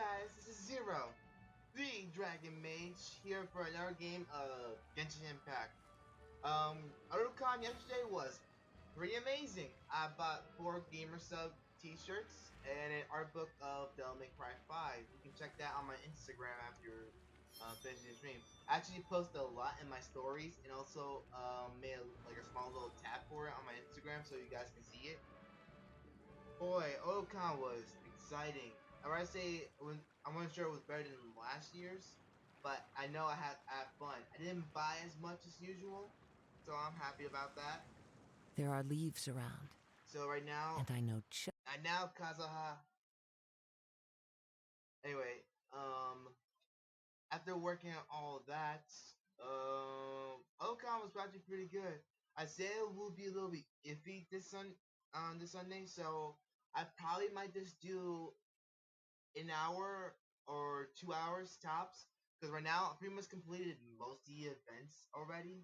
guys, this is Zero, the Dragon Mage, here for another game of Genshin Impact. Otacon yesterday was pretty amazing. I bought 4 Gamer Sub t-shirts and an art book of Devil May Cry 5. You can check that on my Instagram after you're finishing the stream. I actually posted a lot in my stories and also made like a small little tab for it on my Instagram so you guys can see it. Boy, Oasis was exciting. I would say I wasn't sure it was better than last year's, but I know I had fun. I didn't buy as much as usual, so I'm happy about that. There are leaves around, So right now, and I know Kazaha. Anyway, after working on all of that, Oasis was actually pretty good. I said it will be a little bit iffy this Sunday, so I probably might just do an hour or 2 hours tops. Because right now, I pretty much completed most of the events already.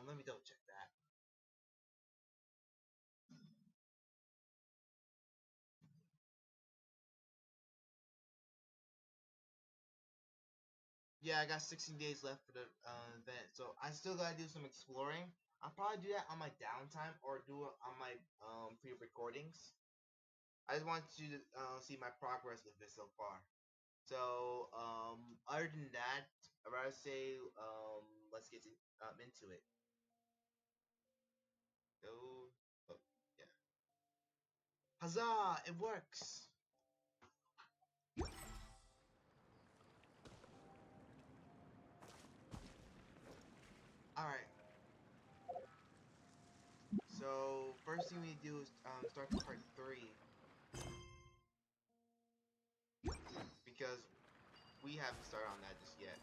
Let me double check that. Yeah, I got 16 days left for the event, so I still gotta do some exploring. I'll probably do that on my downtime or do it on my pre-recordings. I just want you to see my progress with this so far. So, other than that, I'd rather say, let's get into it. Go. Oh, yeah. Huzzah! It works! Alright. So, first thing we do is start the part 3. Because we haven't started on that just yet.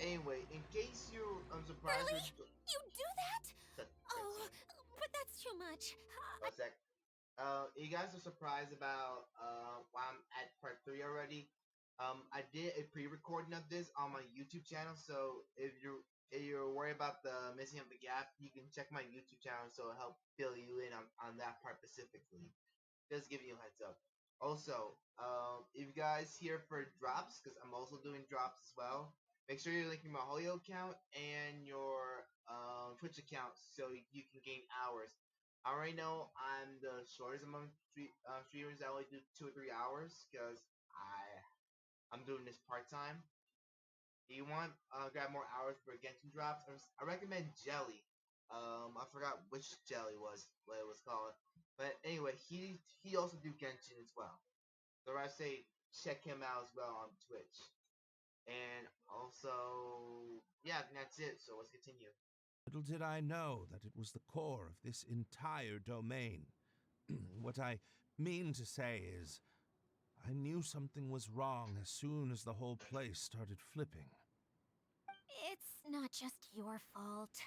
Anyway, in case you're surprised, Really? You do that? Oh, but that's too much. one sec. You guys are surprised about why I'm at part 3 already. I did a pre-recording of this on my YouTube channel, so if you're worried about the missing of the gap, you can check my YouTube channel, so it'll help fill you in on that part specifically. Just giving you a heads up. Also, if you guys here for drops, because I'm also doing drops as well, make sure you're linking my Hoyo account and your Twitch account so you can gain hours. I already know I'm the shortest among streamers that only do 2 or 3 hours because I'm doing this part time. If you want grab more hours for Genshin drops, I recommend Jelly. I forgot which Jelly was what it was called, but anyway, he also do Genshin as well. So I say check him out as well on Twitch. And also, yeah, that's it. So let's continue. Little did I know that it was the core of this entire domain. What I mean to say is, I knew something was wrong as soon as the whole place started flipping. It's not just your fault.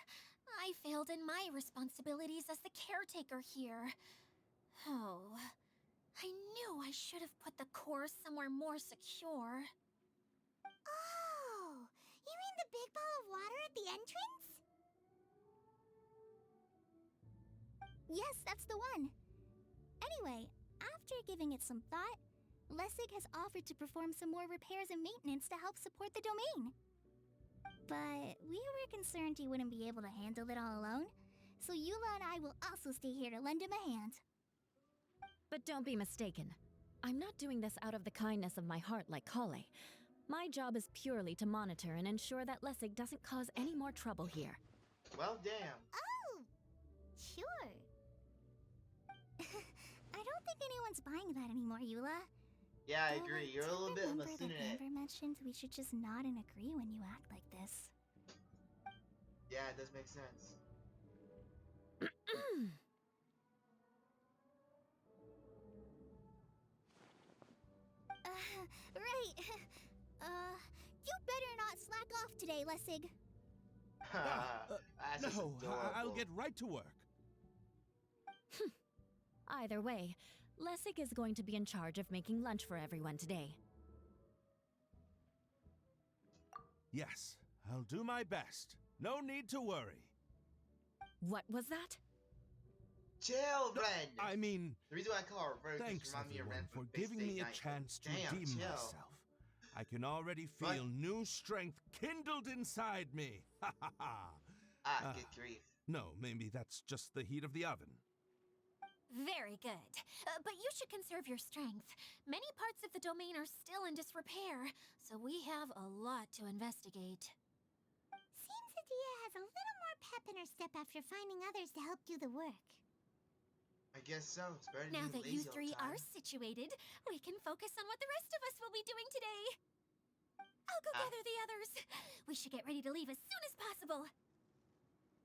I failed in my responsibilities as the caretaker here. Oh, I knew I should have put the core somewhere more secure. Oh, you mean the big ball of water at the entrance? Yes, that's the one. Anyway, after giving it some thought, Lessig has offered to perform some more repairs and maintenance to help support the domain. But we were concerned he wouldn't be able to handle it all alone, so Eula and I will also stay here to lend him a hand. But don't be mistaken. I'm not doing this out of the kindness of my heart like Kale. My job is purely to monitor and ensure that Lessig doesn't cause any more trouble here. Well, damn. Oh! Sure. I don't think anyone's buying that anymore, Eula. Yeah, I Though agree. You're a little bit of a remember that synonym. Amber mentioned we should just nod and agree when you act like this. Yeah, it does make sense. Right. You better not slack off today, Lessig. That's just No, I'll adorable. get right to work. Either way, Lessig is going to be in charge of making lunch for everyone today. Yes, I'll do my best. No need to worry. What was that? Children! I mean, The reason why I call her Ren is thanks remind me of Ren everyone from for Fate giving Stay me a Night. chance to Damn, redeem chill. myself. I can already What? feel new strength kindled inside me. Ha ha ha. Good grief. No, maybe that's just the heat of the oven. Very good. But you should conserve your strength. Many parts of the domain are still in disrepair, so we have a lot to investigate. Seems Adia has a little more pep in her step after finding others to help do the work. I guess so. It's better than Now being that you lazy all three the time. are situated, we can focus on what the rest of us will be doing today. I'll go gather the others. We should get ready to leave as soon as possible.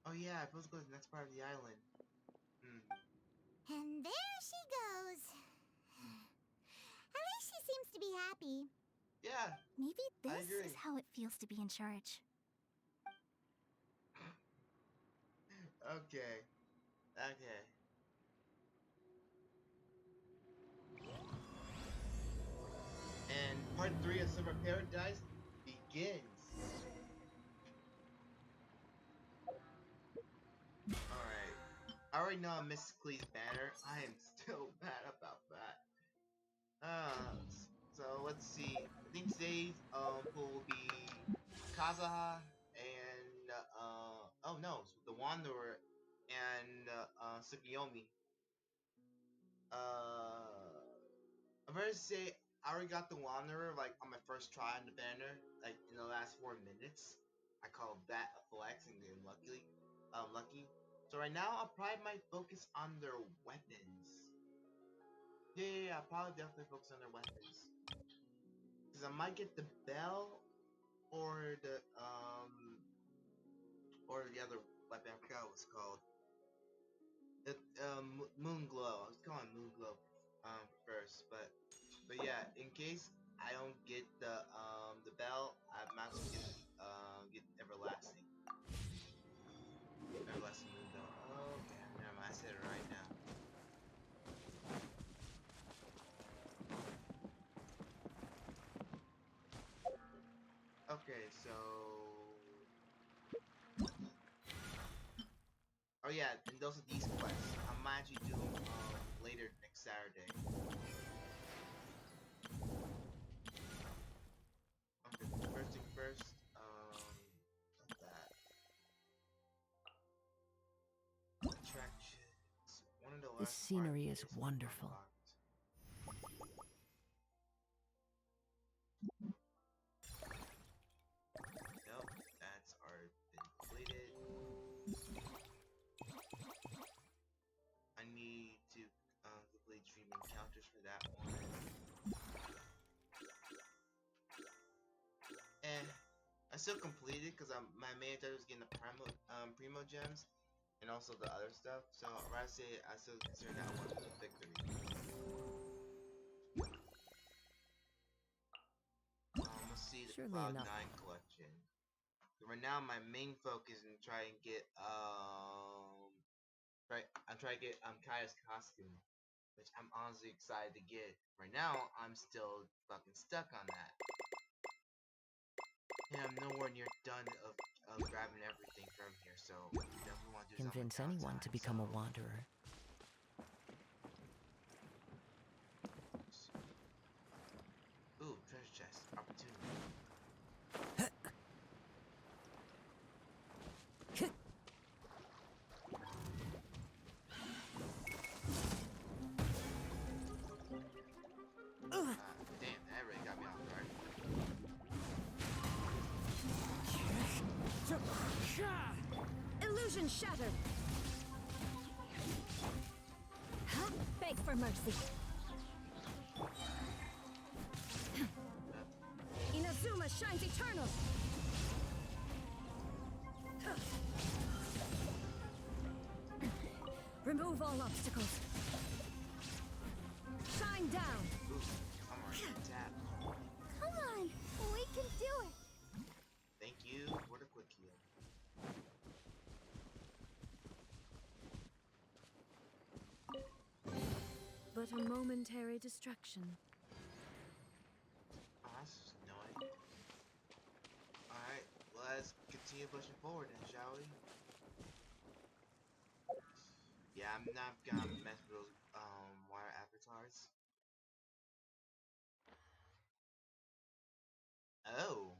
Oh yeah, I'm supposed to go to the next part of the island. And there she goes. At least she seems to be happy. Yeah. Maybe I this agree. is how it feels to be in charge. Okay. Okay. And part 3 of Silver Paradise begins. Alright. I already know I missed Clee's banner. I am still mad about that. So let's see. I think today's pool will be Kazaha and oh no, the Wanderer and Tsukiyomi. I'm going to say I already got the Wanderer like on my first try on the banner, like in the last 4 minutes. I call that a flex and getting lucky. So right now I probably might focus on their weapons. Yeah, I'll probably definitely focus on their weapons. Cause I might get the bell or the other weapon. I forgot what it's called. The Moon Glow. I was calling Moon Glow first, but yeah, in case I don't get the bell, I might as well get Everlasting. Everlasting Moon Glow. Oh, okay, never mind. I said it right now. Okay, so oh yeah, and those are these quests. I might actually do them later next Saturday. Okay, first thing first, that attractions. One of the This last scenery is parts wonderful. unlocked. Nope, that's already been completed. I need to complete dream encounters for that one. And I still completed because my main objective was getting the primo gems and also the other stuff. So I say I still consider that one a victory. Let's see the Surely Cloud enough. 9 collection. So right now my main focus is to try and get I'm trying to get Kaya's costume, which I'm honestly excited to get. Right now I'm still fucking stuck on that. And I'm nowhere near done of grabbing everything from here, so definitely want to do Convince something anyone to become a wanderer. Ooh, treasure chest, opportunity. Damn, that really got me off guard. Illusion shattered! Beg for mercy. Inazuma shines eternal! Remove all obstacles. Shine down! Ooh, I'm already tapped. Come on, we can do it. Thank you for the quick heal. but a momentary distraction. Oh, that's just annoying. Alright, let's continue pushing forward then, shall we? Yeah, I'm not gonna mess with those water avatars. Oh.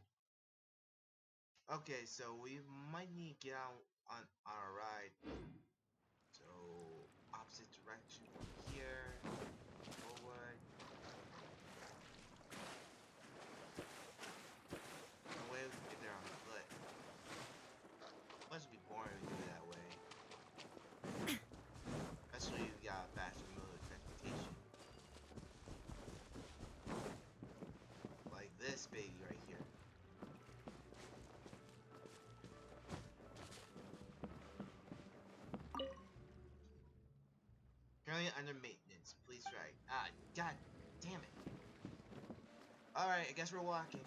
Okay, so we might need to get out on our ride. So opposite direction from here. Forward. No way we can get there on foot. Must be boring to do it that way. Especially if you got faster mode of transportation. Like this baby right here. Currently under maintenance. Please try. Ah, god damn it. Alright, I guess we're walking.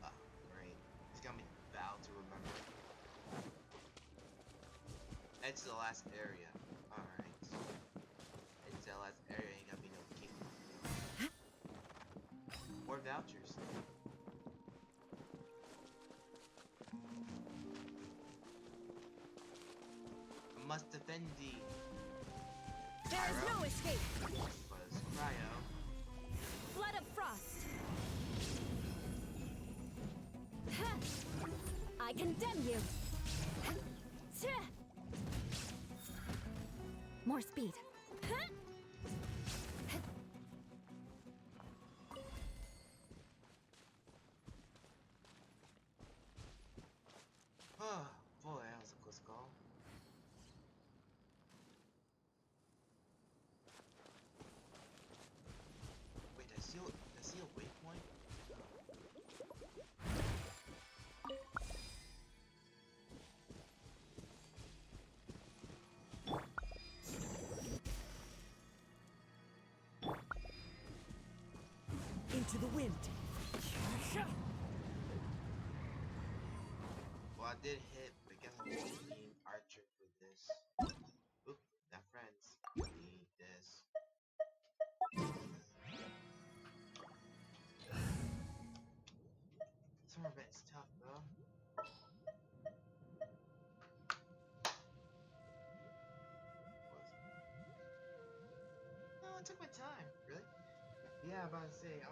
Ah, great. It's gonna be bound to remember. Head to the last area. Alright. Head to the last area ain't gonna be no king. More vouchers. I must defend thee. There is no escape! Was cryo. Flood of frost! I condemn you! More speed. Oh boy, that was a close call. Wait, did I see a waypoint? Into the wind. Well, I did hit, but I guess I need Archer for this. Oop, not friends. Need this. Summer event's tough, though. No, I took my time. Really? Yeah, I'm about to say, I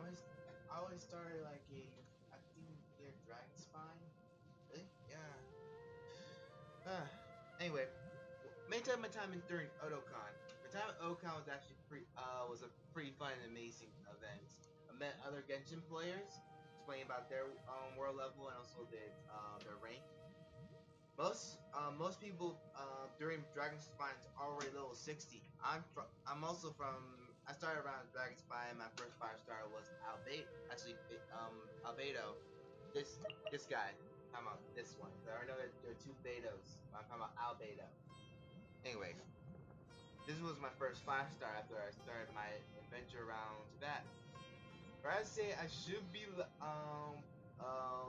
always started like I think near Dragon Spine. Really? Yeah. Anyway, maintain my time in during Otakon. My time at Otakon was actually was a pretty fun and amazing event. I met other Genshin players, explaining about their world level and also their rank. Most people during Dragon Spine is already level 60. I'm also from I started around Dragon Spine. My first 5-star was Albedo. This guy. I'm talking about this one. There are two Betos. I'm talking about Albedo. Anyway, this was my first 5-star after I started my adventure around to that. Or I'd say I should be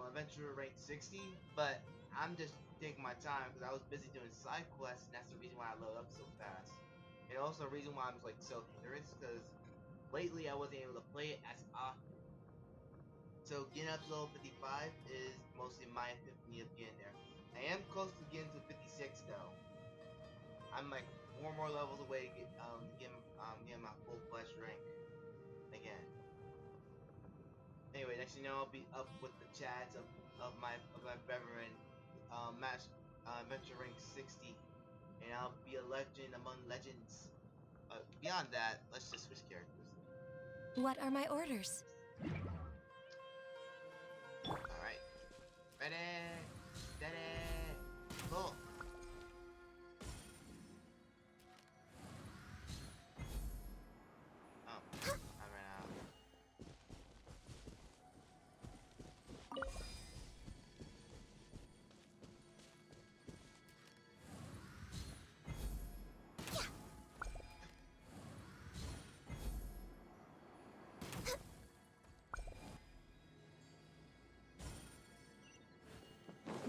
adventure rank 60, but I'm just taking my time because I was busy doing side quests, and that's the reason why I load up so fast. And also the reason why I'm like so hindrance because lately I wasn't able to play it as often. So getting up to level 55 is mostly my epiphany of getting there. I am close to getting to 56 though. I'm like 4 more levels away getting my full flesh rank again. Anyway, next thing you know, I'll be up with the chats of my brethren, match adventure rank 60, and I'll be a legend among legends. Beyond that, let's just switch characters. What are my orders? All right, ready, steady, go. Oh, I ran out.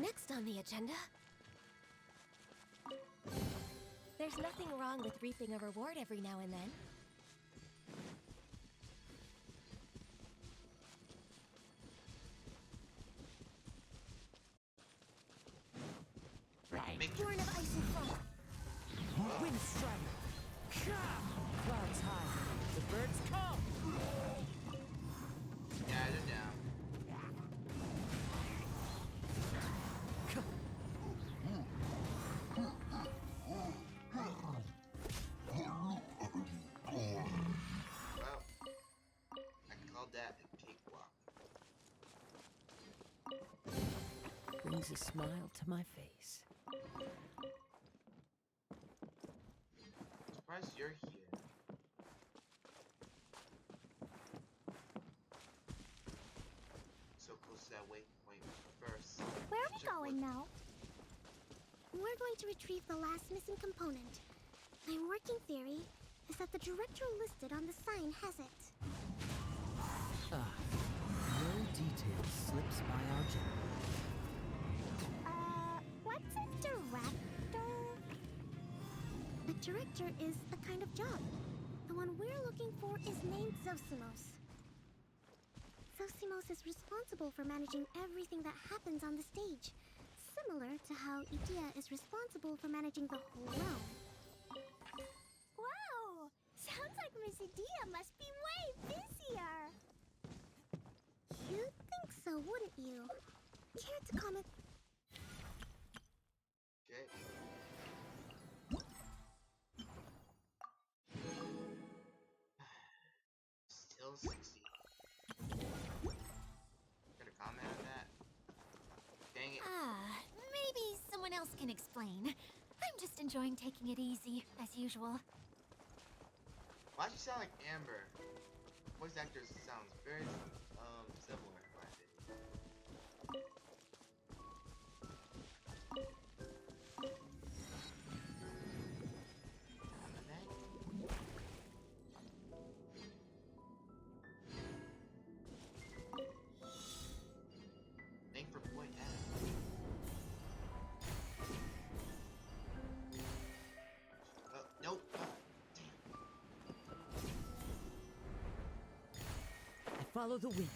Next on the agenda... There's nothing wrong with reaping a reward every now and then. Born of ice and frost. Wind strike. Clouds high. The birds come. Yeah, they're down. Well, I call that a cakewalk. Brings a smile to my face. Surprised you're here. So close to that waypoint first. Where are we Check going what- now? We're going to retrieve the last missing component. My working theory is that the director listed on the sign has it. No detail slips by our general. What's a director? A director is a kind of job. The one we're looking for is named Zosimos. Zosimos is responsible for managing everything that happens on the stage, similar to how Idea is responsible for managing the whole realm. Wow! Sounds like Miss Idea must be way busier! You'd think so, wouldn't you? Care to comment? Okay. Still 60. Gonna comment on that? Dang it. Maybe someone else can explain. I'm just enjoying taking it easy, as usual. Why'd you sound like Amber? Voice actor sounds very similar, in my opinion. Thank for point out. Nope. I follow the wind.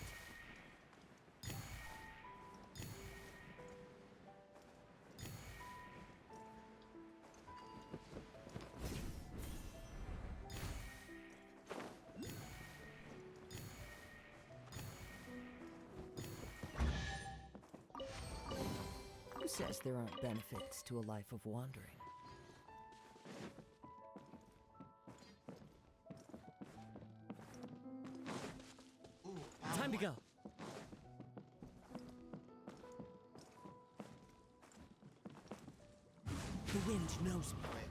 Who says there aren't benefits to a life of wandering? Ooh, Time to go. The wind knows me. Wait.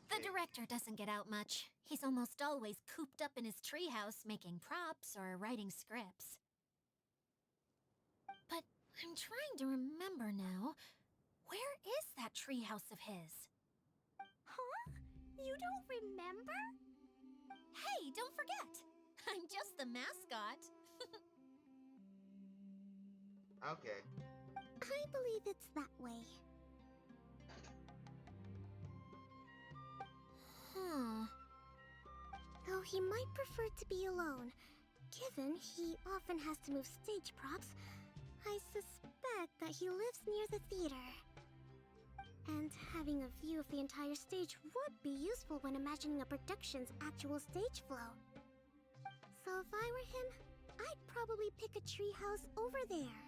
The director doesn't get out much. He's almost always cooped up in his treehouse making props or writing scripts. But I'm trying to remember now. Where is that treehouse of his? Huh? You don't remember? Hey, don't forget! I'm just the mascot. Okay. I believe it's that way. Huh. Though he might prefer to be alone, given he often has to move stage props, I suspect that he lives near the theater. And having a view of the entire stage would be useful when imagining a production's actual stage flow. So if I were him, I'd probably pick a treehouse over there.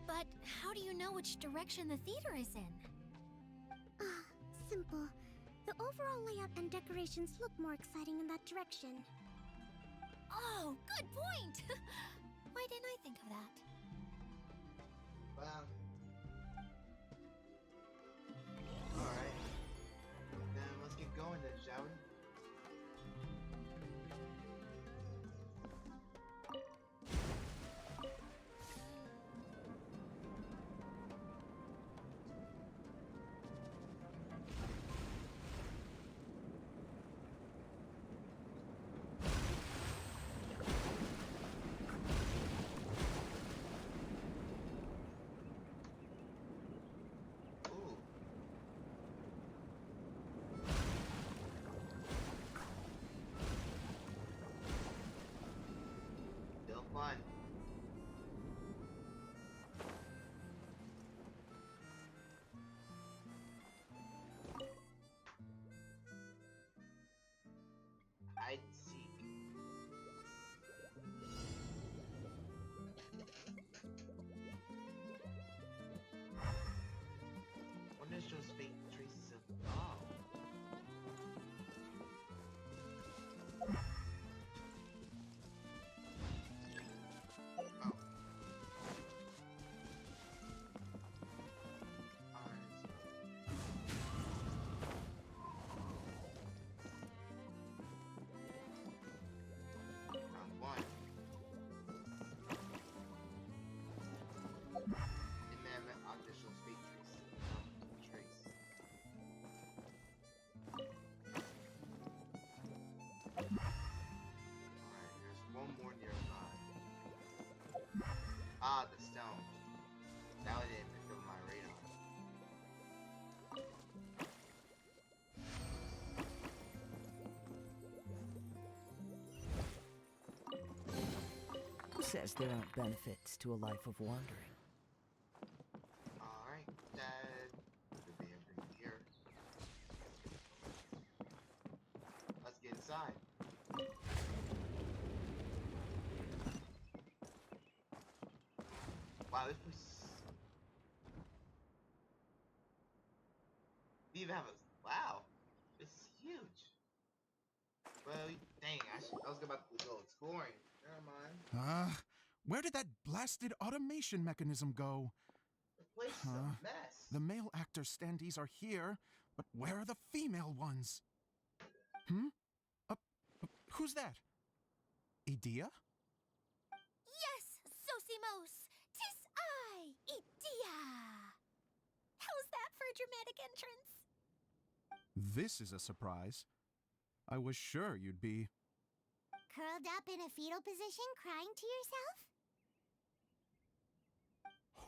But how do you know which direction the theater is in? Simple. The overall layout and decorations look more exciting in that direction. Oh, good point! Why didn't I think of that? Well, alright. Then let's get going then, shall we? Ooh. Still fun. Hide and seek. Wonder if shows fake traces of oh. Round one. Inanimate object shows fake trace. Alright, there's one more nearby. Ah, the stone. Now it didn't pick up my radar. Who says there aren't benefits to a life of wandering? Alright, Dad. Could be everything here. Let's get inside. Wow, this place. We even have a. Wow, this is huge. Well, dang, I was about to go exploring. Never mind. Where did that blasted automation mechanism go? The place is a mess. The male actor standees are here, but where are the female ones? Who's that? Idea? Yes, Sosimos! 'Tis I, Idia! How's that for a dramatic entrance? This is a surprise. I was sure you'd be. Curled up in a fetal position, crying to yourself?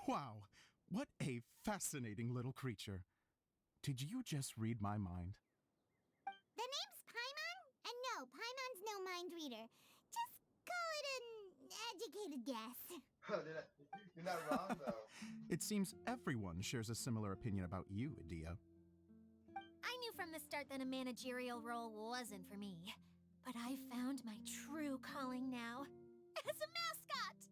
Wow, what a fascinating little creature. Did you just read my mind? The name's Paimon? And no, Paimon's no mind reader. Just call it an educated guess. You're not wrong, though. It seems everyone shares a similar opinion about you, Idea. I knew from the start that a managerial role wasn't for me. But I found my true calling now. As a mascot!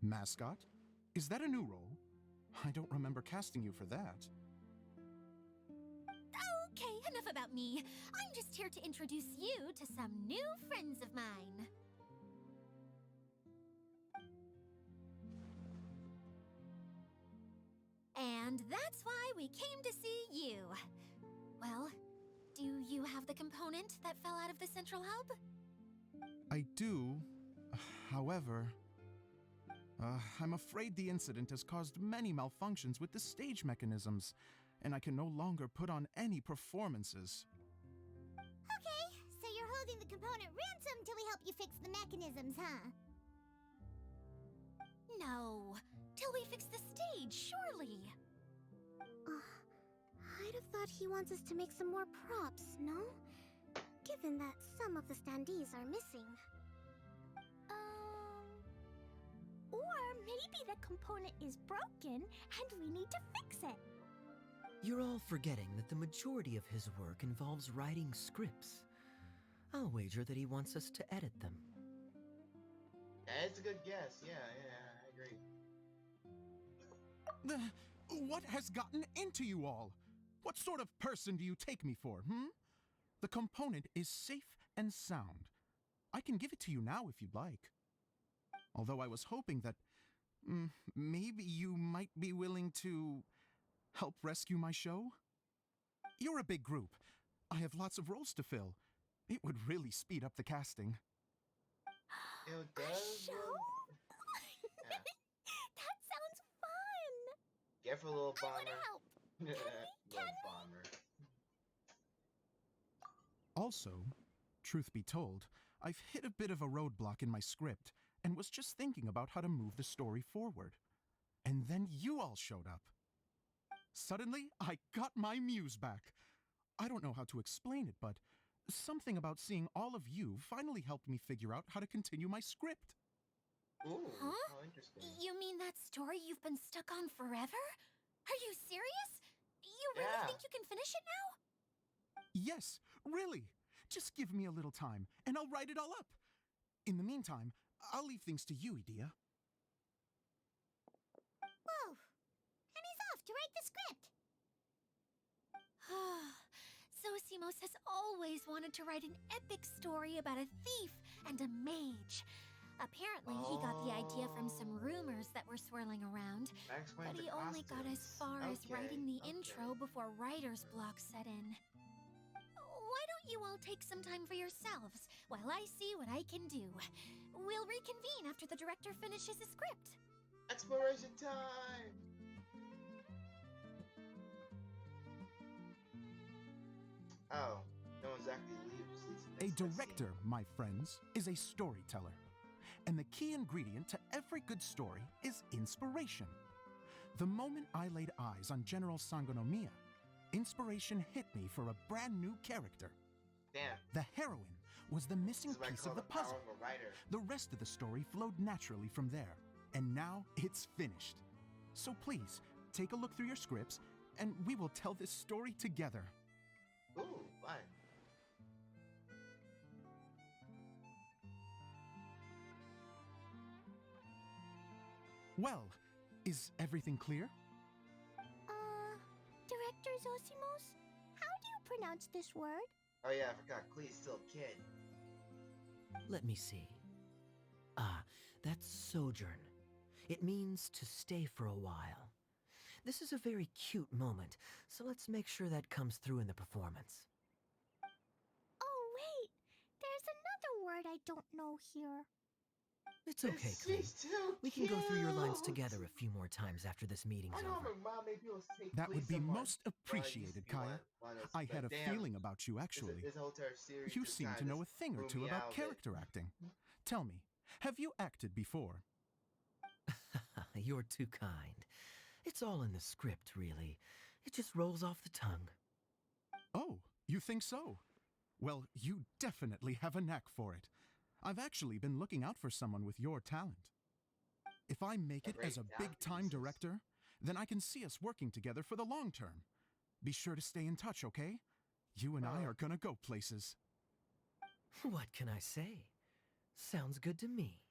Mascot? Is that a new role? I don't remember casting you for that. Okay, enough about me. I'm just here to introduce you to some new friends of mine. And that's why we came to see you. Well, do you have the component that fell out of the central hub? I do. However, I'm afraid the incident has caused many malfunctions with the stage mechanisms, and I can no longer put on any performances. Okay, so you're holding the component ransom till we help you fix the mechanisms, huh? No, till we fix the stage, surely. I'd have thought he wants us to make some more props, no? Given that some of the standees are missing. Or maybe the component is broken and we need to fix it. You're all forgetting that the majority of his work involves writing scripts. I'll wager that he wants us to edit them. That's a good guess. Yeah, I agree. What has gotten into you all? What sort of person do you take me for, The component is safe and sound. I can give it to you now if you'd like. Although I was hoping that maybe you might be willing to help rescue my show? You're a big group. I have lots of roles to fill. It would really speed up the casting. It A does. show? Yeah. That sounds fun! Careful, little I want to bomber. help! Little bomber. Also, truth be told, I've hit a bit of a roadblock in my script and was just thinking about how to move the story forward. And then you all showed up. Suddenly, I got my muse back. I don't know how to explain it, but something about seeing all of you finally helped me figure out how to continue my script. Ooh, Huh? how interesting. You mean that story you've been stuck on forever? Are you serious? You really Yeah. think you can finish it now? Yes, really. Just give me a little time, and I'll write it all up. In the meantime, I'll leave things to you, Edea. Whoa! And he's off to write the script! Zosimos has always wanted to write an epic story about a thief and a mage. Apparently, he got the idea from some rumors that were swirling around, That explains but the he only got as costumes. far as Okay, writing the okay. intro before writer's block set in. Why don't you all take some time for yourselves while I see what I can do? We'll reconvene after the director finishes his script. Exploration time! Oh, no one's actually leaves. A director, my friends, is a storyteller. And the key ingredient to every good story is inspiration. The moment I laid eyes on General Sangonomiya, inspiration hit me for a brand new character. Damn. The heroine was the missing This is what I piece call of the power puzzle. of a writer. The rest of the story flowed naturally from there, and now it's finished. So please, take a look through your scripts, and we will tell this story together. Ooh, fun. Well, is everything clear? Director Zosimos? How do you pronounce this word? Oh yeah, I forgot. Clee's still a kid. Let me see. Ah, that's sojourn. It means to stay for a while. This is a very cute moment, so let's make sure that comes through in the performance. Oh, wait! There's another word I don't know here. It's okay, Clee. She's too We can go through your lines cute. together a few more times after this meeting's I know over. my mom made people take That Clee would be so much, most but I used to appreciated, be Kaya. one of those, I had but a damn, feeling about you, actually. This whole entire series You just seem kinda to know a just thing or threw two me about out of it. character acting. Tell me, have you acted before? You're too kind. It's all in the script, really. It just rolls off the tongue. Oh, you think so? Well, you definitely have a knack for it. I've actually been looking out for someone with your talent. If I make it as a big-time director, then I can see us working together for the long term. Be sure to stay in touch, okay? You and I are gonna go places. What can I say? Sounds good to me.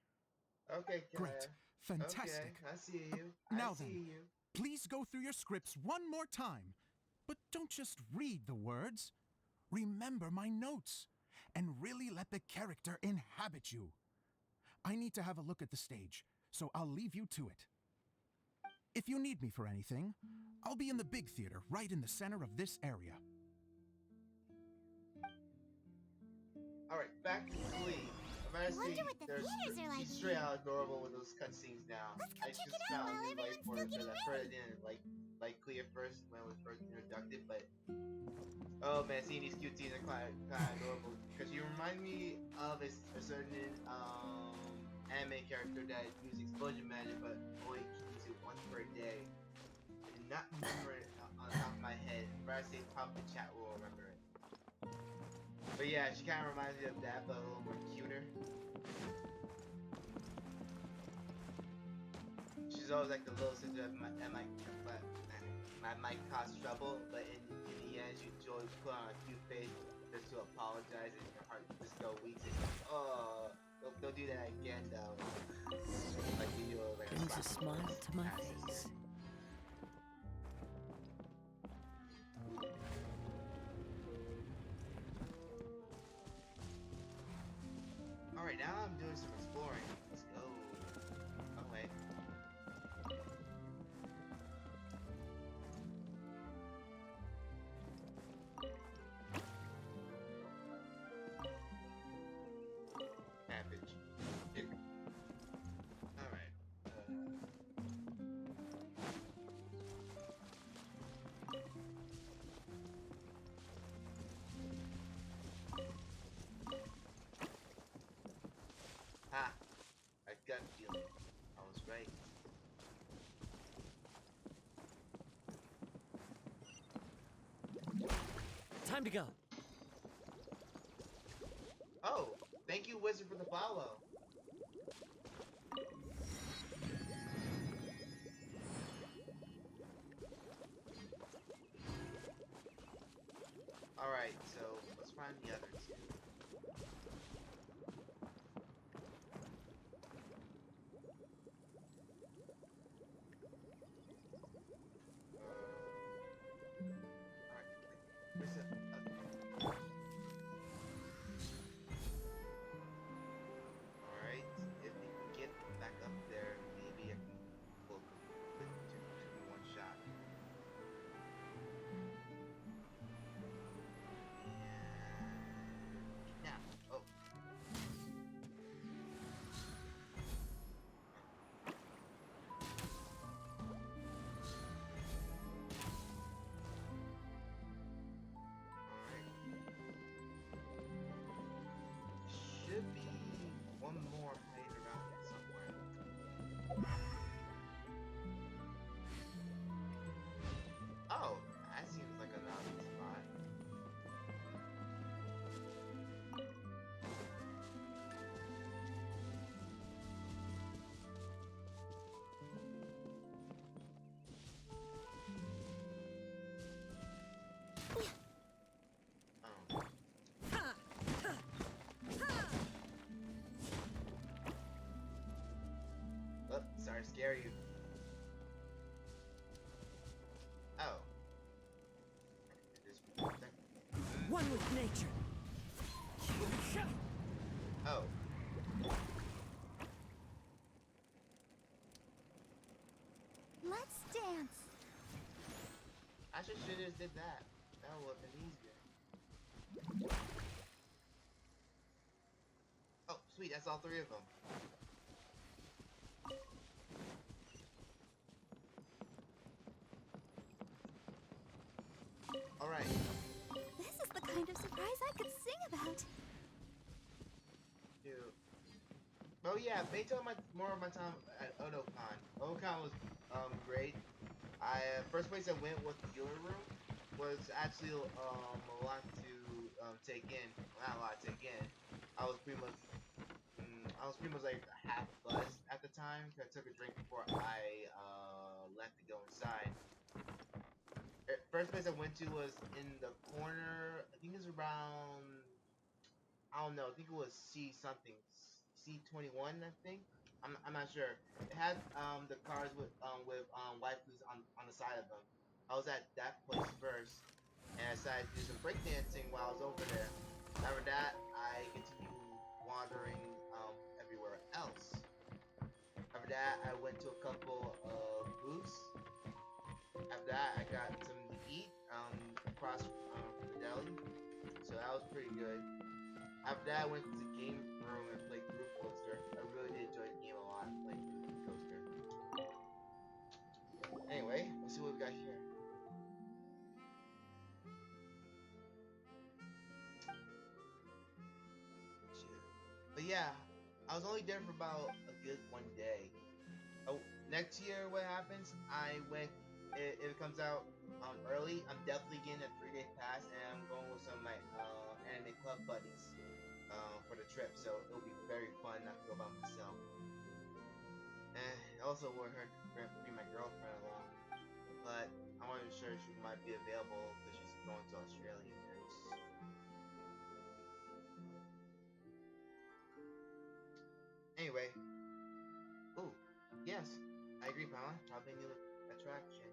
Okay, Kaya. Great. Fantastic. Okay, I see you. now I see then. you. Please go through your scripts one more time. But don't just read the words. Remember my notes. And really let the character inhabit you. I need to have a look at the stage, so I'll leave you to it. If you need me for anything, I'll be in the big theater right in the center of this area. Alright, back to Clee. I wonder what the theaters are like She's straight here. out adorable with those cutscenes now. Let's go I check just it out found while a new life everyone's for still her, getting because at first I ready. didn't like Clee at first when it was first introduced, but oh man, seeing these cute teens are quite adorable. Because you remind me of a certain anime character that used explosion magic, but only can use it once per day. I do not remember it on top of my head. If I say top, the chat will remember it. But yeah, she kind of reminds me of that, but a little more cuter. She's always like the little sister that might cause trouble, but in the end, she always put on a cute face just to apologize, and her heart just go weak. And, oh, don't do that again, though. Like you do, like Brings a slap smile to my passes. face. Time to go. Oh, thank you, Wizard, for the follow. Alright, so let's find the other two. Alright, where's the other? Alright, if we can get back up there, maybe I can pull with two in one shot. And now, oh. Alright. Should be one more hiding around here somewhere. Oh, that seems like an obvious spot. Oh. Oh, sorry to scare you. Oh. One with nature. Oh. Let's dance. I should just did that. That would have been easier. Oh, sweet, that's all three of them. Alright. This is the kind of surprise I could sing about. Dude. Oh yeah, based on more of my time at Otakon. Otakon was great. I first place I went with the healer room was actually a lot to take in. Well, not a lot to take in. I was pretty much like half buzzed at the time because I took a drink before I left to go inside. First place I went to was in the corner. I think it was around. I don't know. I think it was C something. C21. I think. I'm not sure. It had the cars with waifus on the side of them. I was at that place first, and I decided to do some breakdancing while I was over there. After that, I continued wandering everywhere else. After that, I went to a couple of booths. After that, I got something to eat across from the deli, so that was pretty good. After that, I went to the game room and played Groove Coaster. I really did enjoy the game a lot, playing Groove Coaster. Anyway, let's see what we got here. Shit. But yeah, I was only there for about a good one day. Oh, next year, what happens? I went. If it comes out early, I'm definitely getting a 3-day pass, and I'm going with some of my anime club buddies for the trip. So it'll be very fun not to go by myself. And also with her, bring my girlfriend along, but I wasn't sure she might be available because she's going to Australia next. Anyway, ooh, yes, I agree, Paula. Probably a new attraction.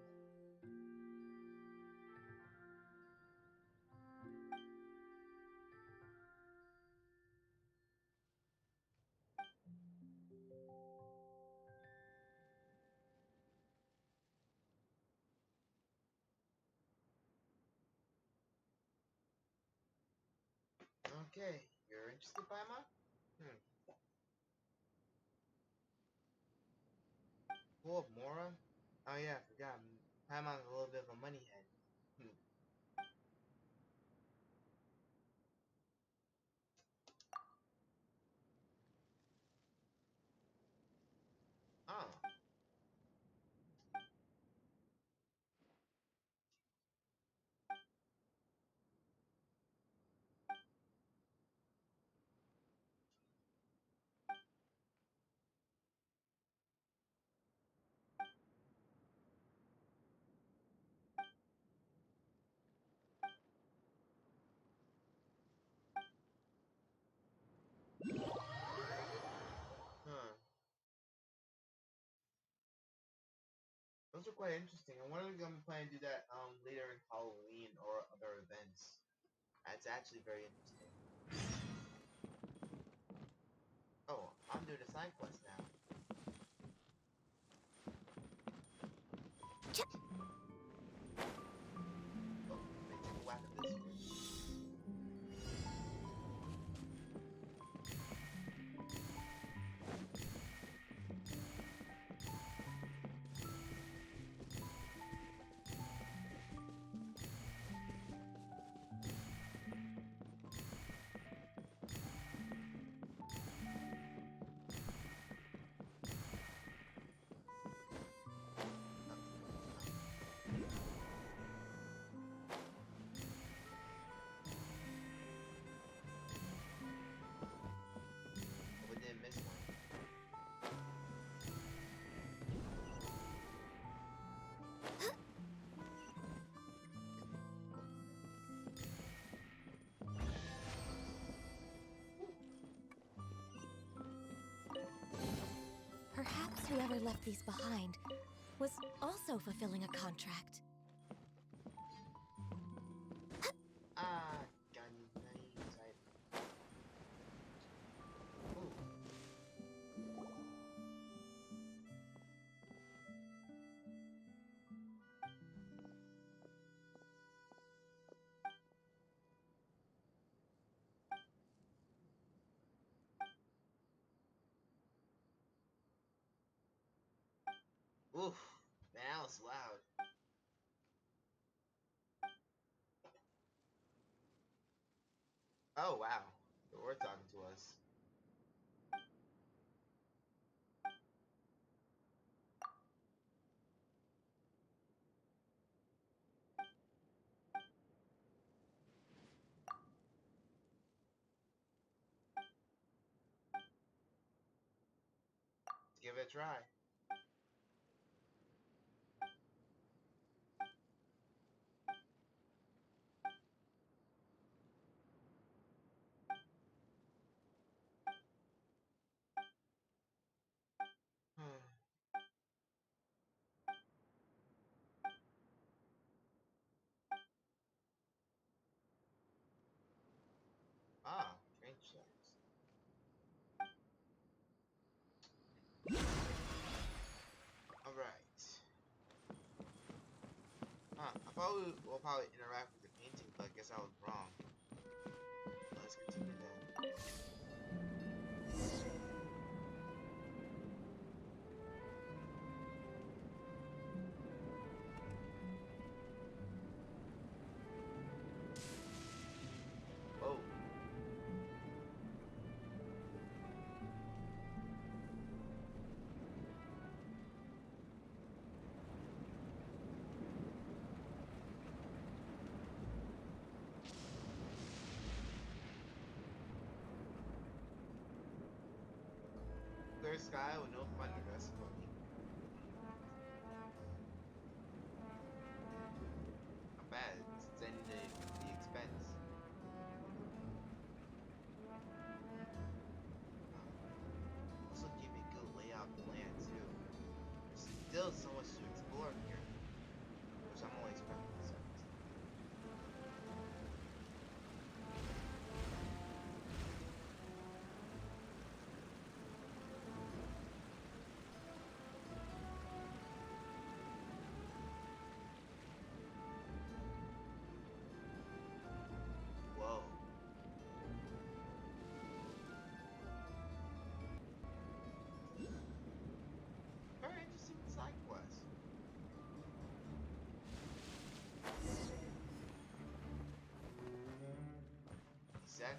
Okay, you're interested, Paima? Hmm. Pool of Mora? Oh yeah, I forgot. Paima's a little bit of a money head. Hmm. Oh. those are quite interesting. I wonder if I'm planning to do that later in Halloween or other events. That's actually very interesting. Oh, I'm doing a side quest now. Oh, they take a whack of this first. Oh, we didn't miss one. Perhaps whoever left these behind was also fulfilling a contract. Ah, got names. Ooh. Oof. Man, that was loud. Oh, wow. They were talking to us. Let's give it a try. Ah, train tracks. Alright. Huh, I thought we will probably interact with the painting, but I guess I was wrong. Let's continue then. Oh. Clear sky with no thunder, that's funny. Not bad, it's extending the expense. Huh. Also give me a good layout plan too. There's still so much to explore here, which I'm only expecting the surface. Whoa. Very interesting side quest. Set.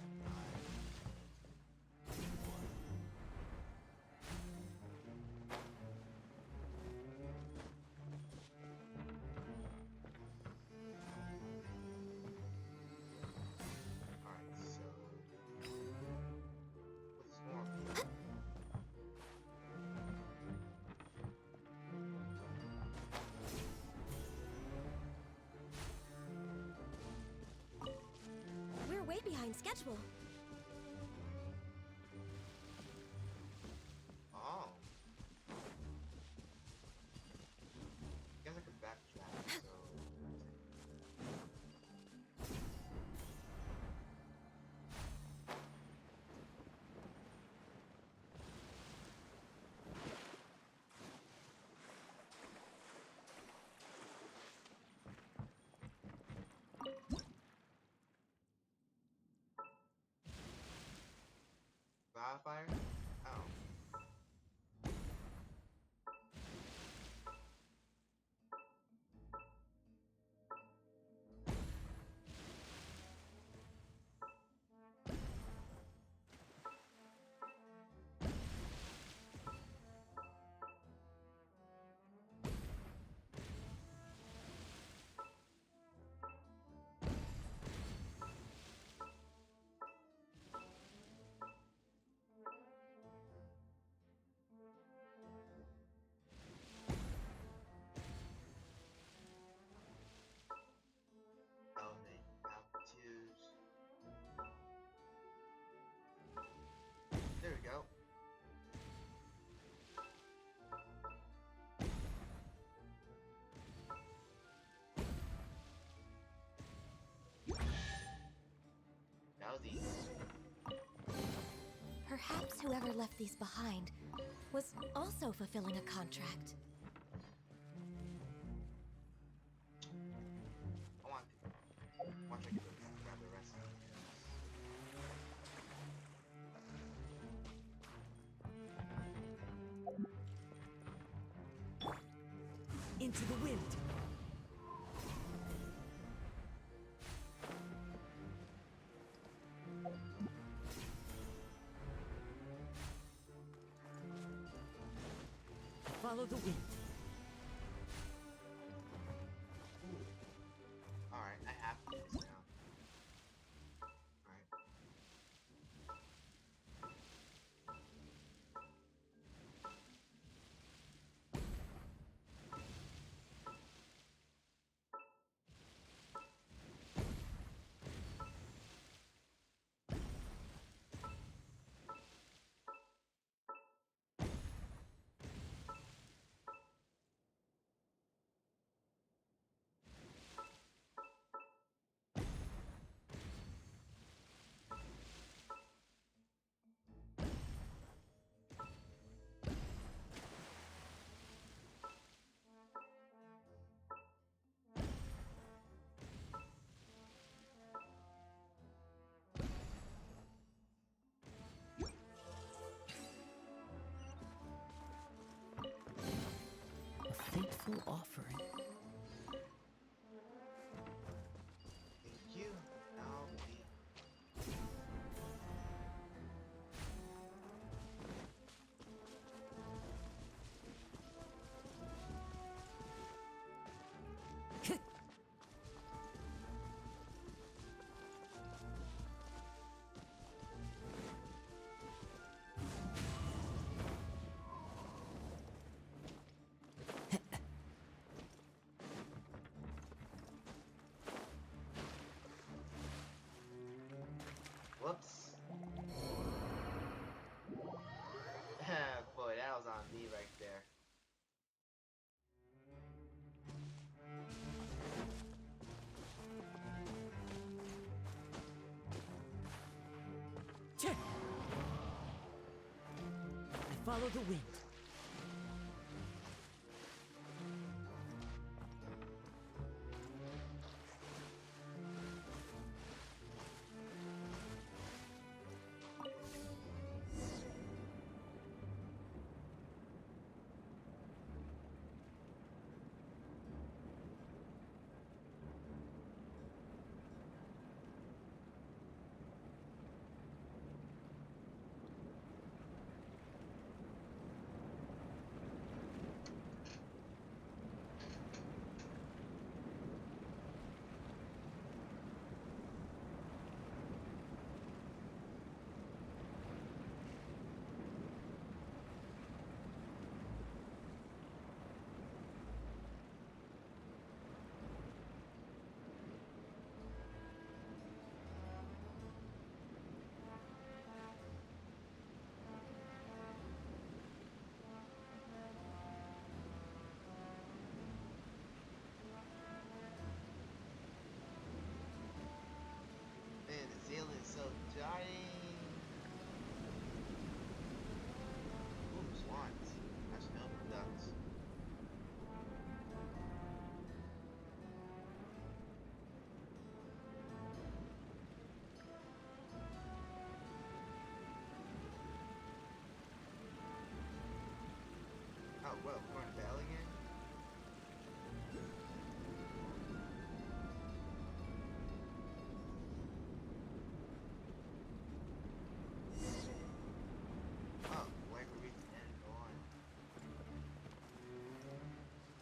Alright, so what's more here? We're way behind schedule. Oh. these. Perhaps whoever left these behind was also fulfilling a contract. Once I get grab the rest of these. Into the wind. Follow the wind. Alright, I have to do this now. Alright. A fateful offering. Thank you. Now we Whoops. Boy, that was on me right there. I follow the wind. Man, the ceiling is so giant. Ooh, swans. I smell the ducks. Oh, well, we're going to bell again? Oh, wait for me to end on.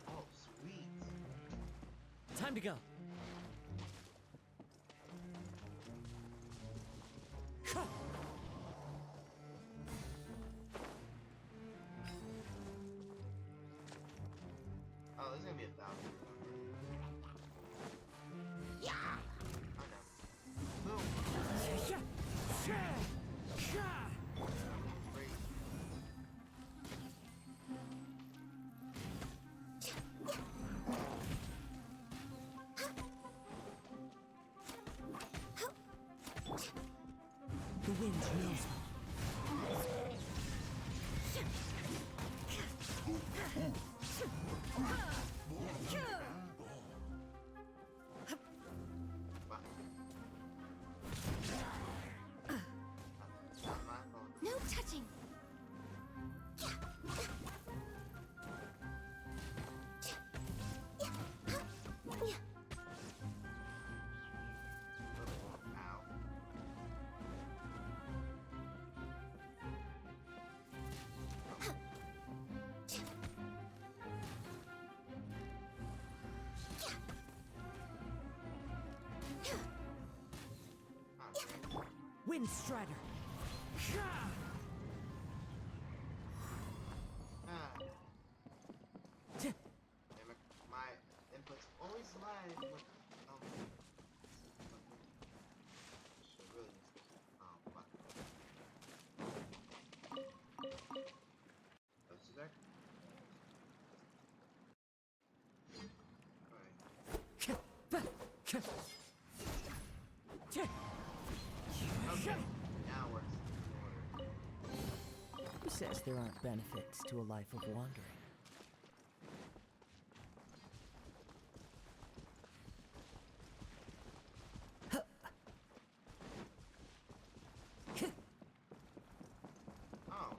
Oh, sweet. Time to go. Oh, there's gonna be a thousand. Yeah. Oh no. Boom. Great. Wind Strider! Ah. Damn it, my inputs always lag. What? Oh. Shit, really. Oh, fuck. Oh, so that. Okay, now it works. Who says there aren't benefits to a life of wandering? Oh.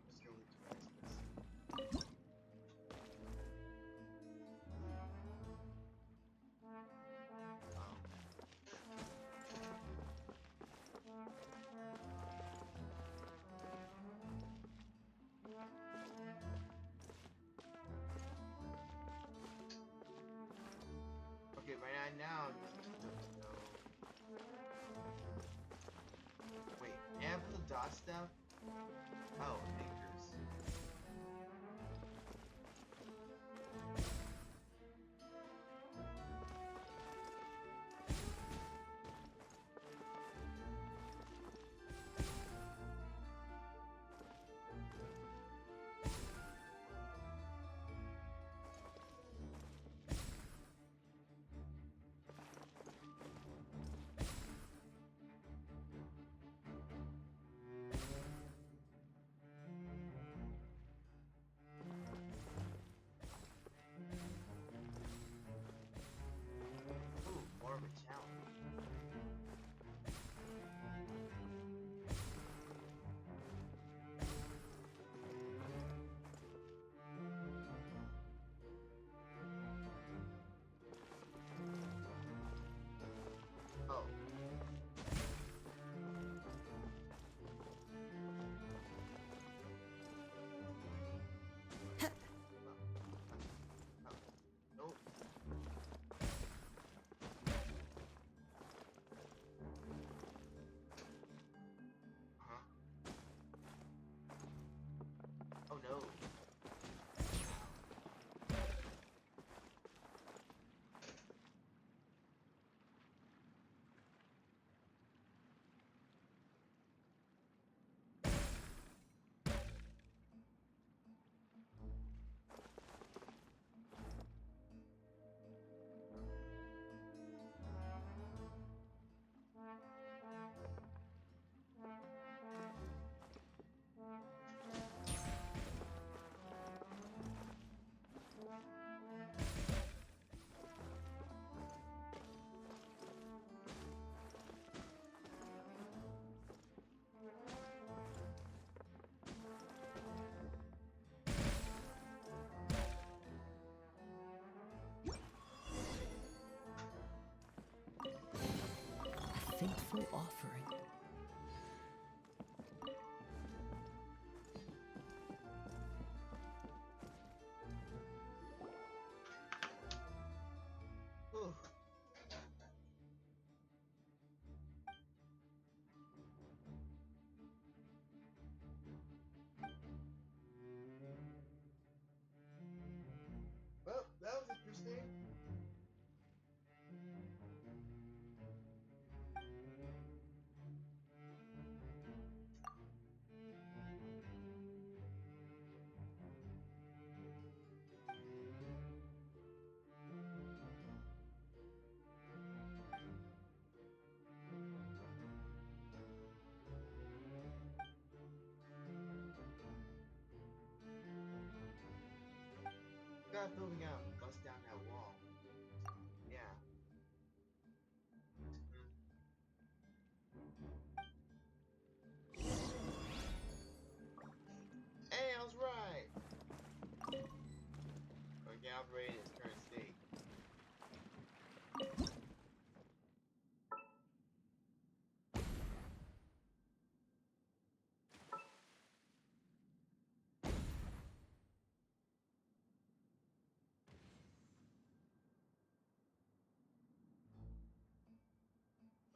Let's go with this. Okay, right now, no. Wait, and for the dot stuff? Oh, anchors. Ooh, more of a challenge. Oh. Nope. Huh? Oh no. A fateful offering. Whew. Well, that was interesting. Start moving out. Bust down that wall. Yeah. Hey, I was right. Okay, operate in its current state.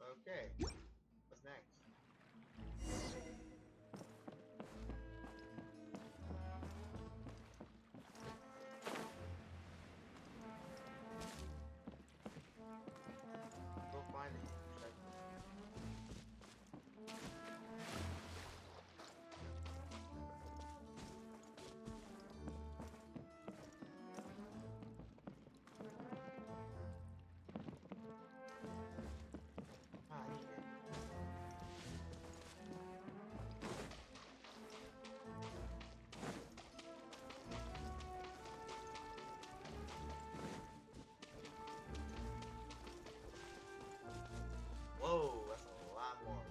Okay, what's next? Go find the hidden treasure. Ah, I need it. Whoa, that's a lot more.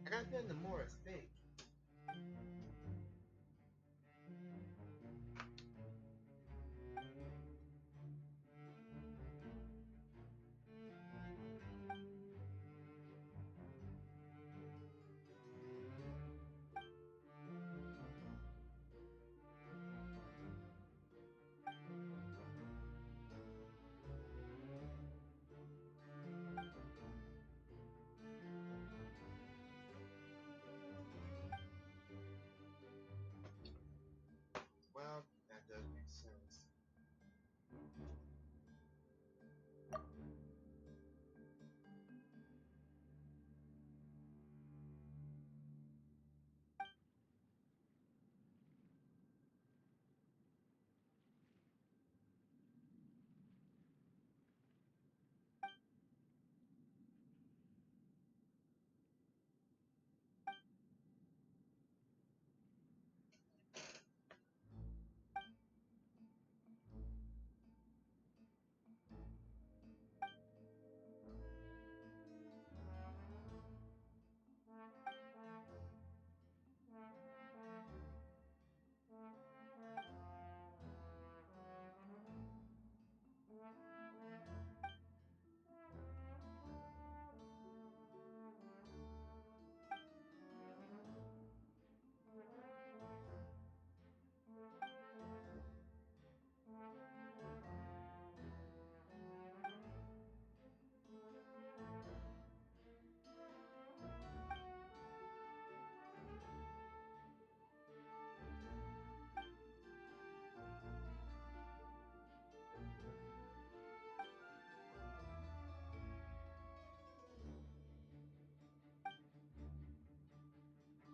I got a feeling the more is fake. Well, that does make sense.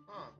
Huh.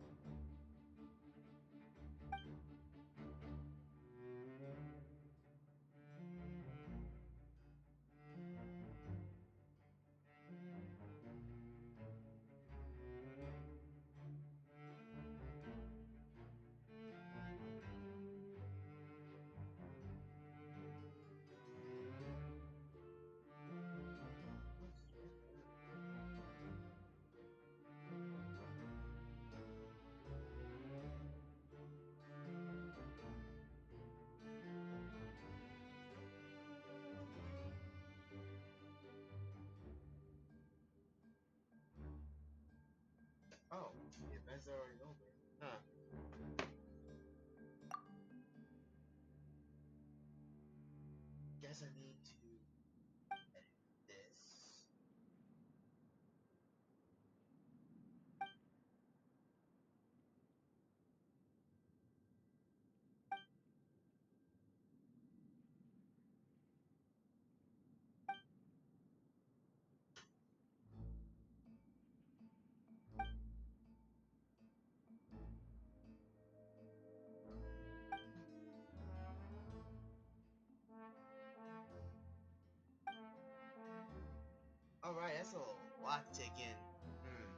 Oh, the event's already over. Huh. Guess I need to edit this. Alright, that's a lot to take in. Hmm.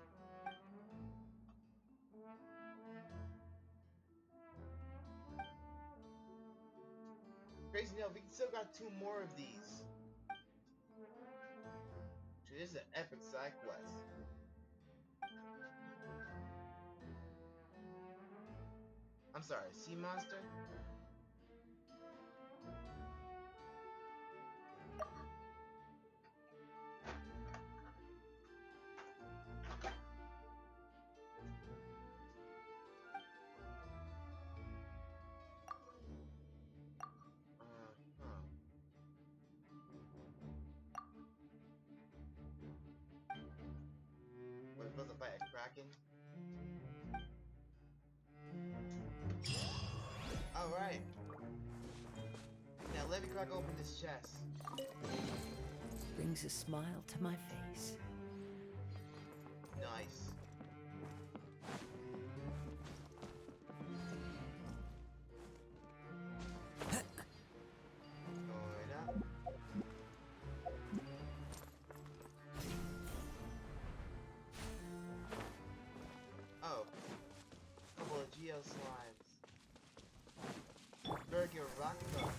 Crazy enough, we still got two more of these. So this is an epic side quest. I'm sorry, sea monster? Alright. Now let me crack open this chest. Brings a smile to my face. Nice. Going up. Oh. Couple of Geo slimes. Burger rock thumb.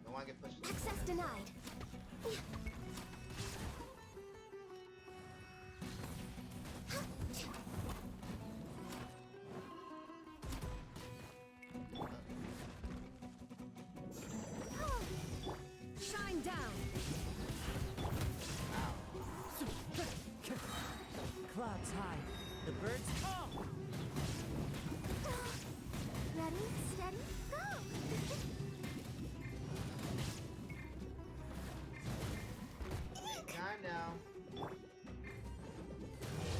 Don't want to get pushed. Access denied. Shine down! Clouds high. The birds fall. Ready, steady, go! Time now.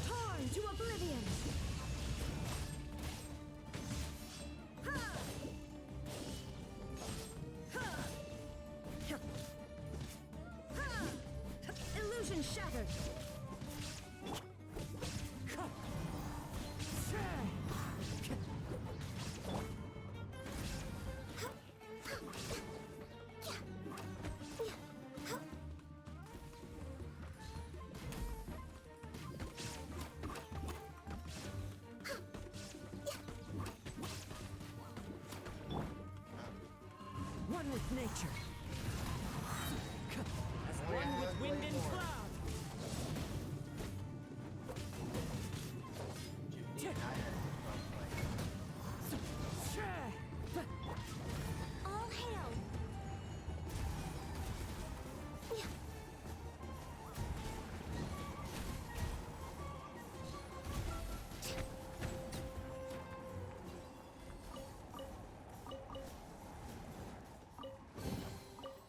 Torn to oblivion! Ha! Ha! Ha! Illusion shattered! One with nature. As one with wind and cloud. All hail!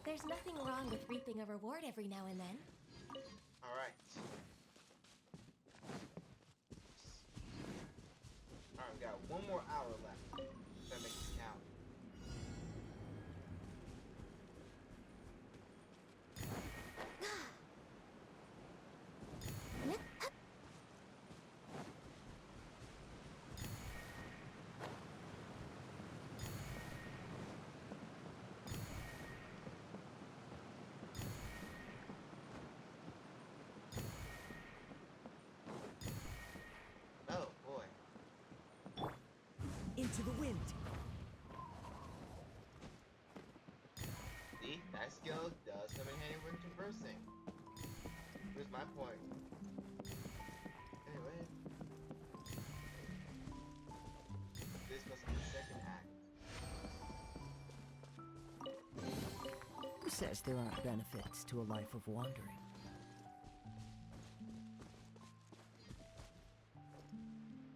There's nothing wrong with reaping a reward every now and then. Alright. Alright, we got one more hour left. Gotta make this count. Oh boy. Into the wind. See, that skill does come in handy when conversing. Here's my point. Anyway. This must be the second act. Who says there aren't benefits to a life of wandering?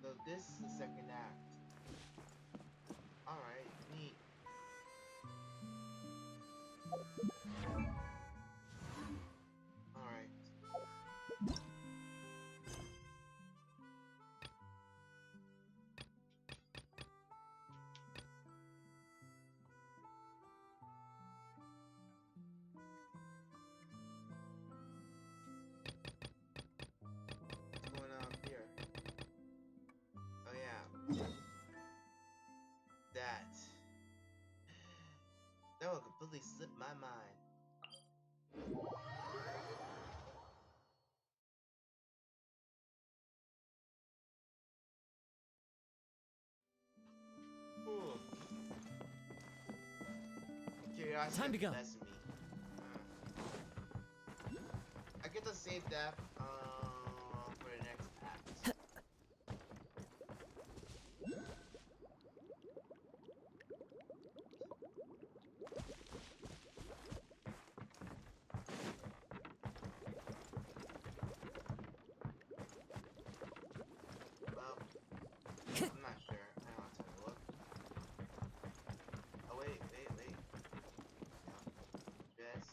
So this is the second act. Alright, neat. Alright. What's going on here? Oh yeah. That will completely slip my mind. Ooh. Curiosity Time to go. possessed me. I get to save that for the next act. Well, I'm not sure. I don't want to look. Oh wait. No. Yes.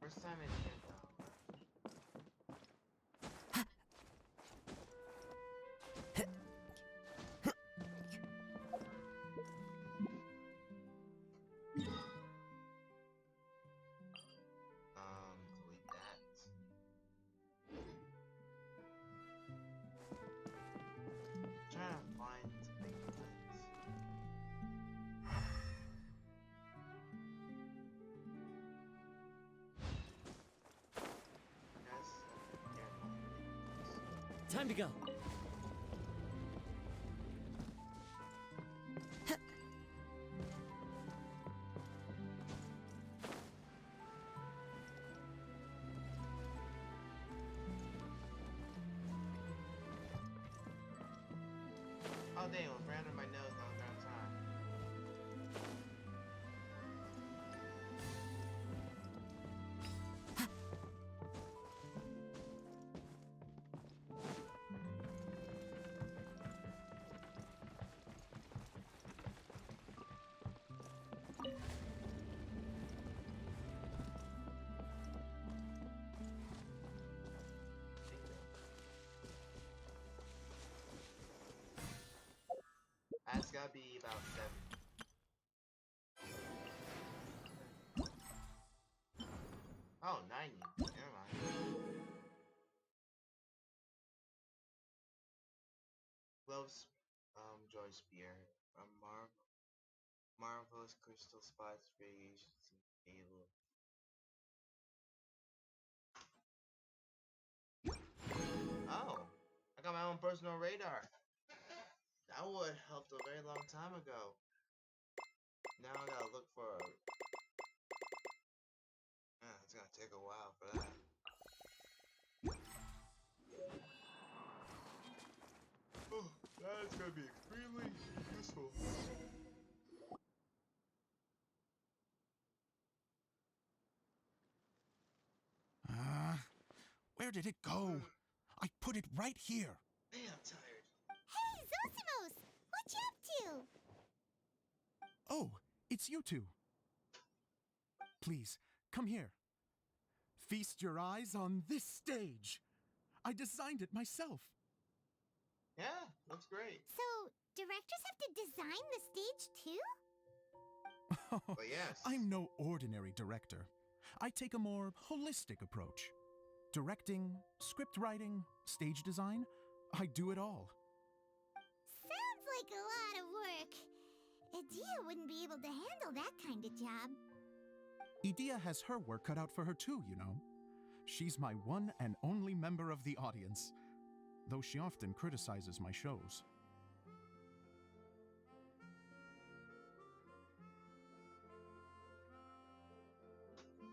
First time in here though. Delete that. Trying to find something else. Yes, yeah. Time to go. Oh dang, it was right under my nose the whole time. That's gotta be about 7. Oh, 90. Never mind. Gloves, Joy Spear. Marvelous crystal spots radiation able. Oh, I got my own personal radar. That would helped a very long time ago. Now I gotta look for a... Yeah, it's gonna take a while for that. Oh, that's gonna be extremely useful. Where did it go? I put it right here. Man, I'm tired. Hey, Zosimos! What you up to? Oh, it's you two. Please, come here. Feast your eyes on this stage. I designed it myself. Yeah, looks great. So, directors have to design the stage too? But yes. I'm no ordinary director. I take a more holistic approach. Directing, script writing, stage design, I do it all. Sounds like a lot of work. Adia wouldn't be able to handle that kind of job. Edea has her work cut out for her too, you know. She's my one and only member of the audience, though she often criticizes my shows.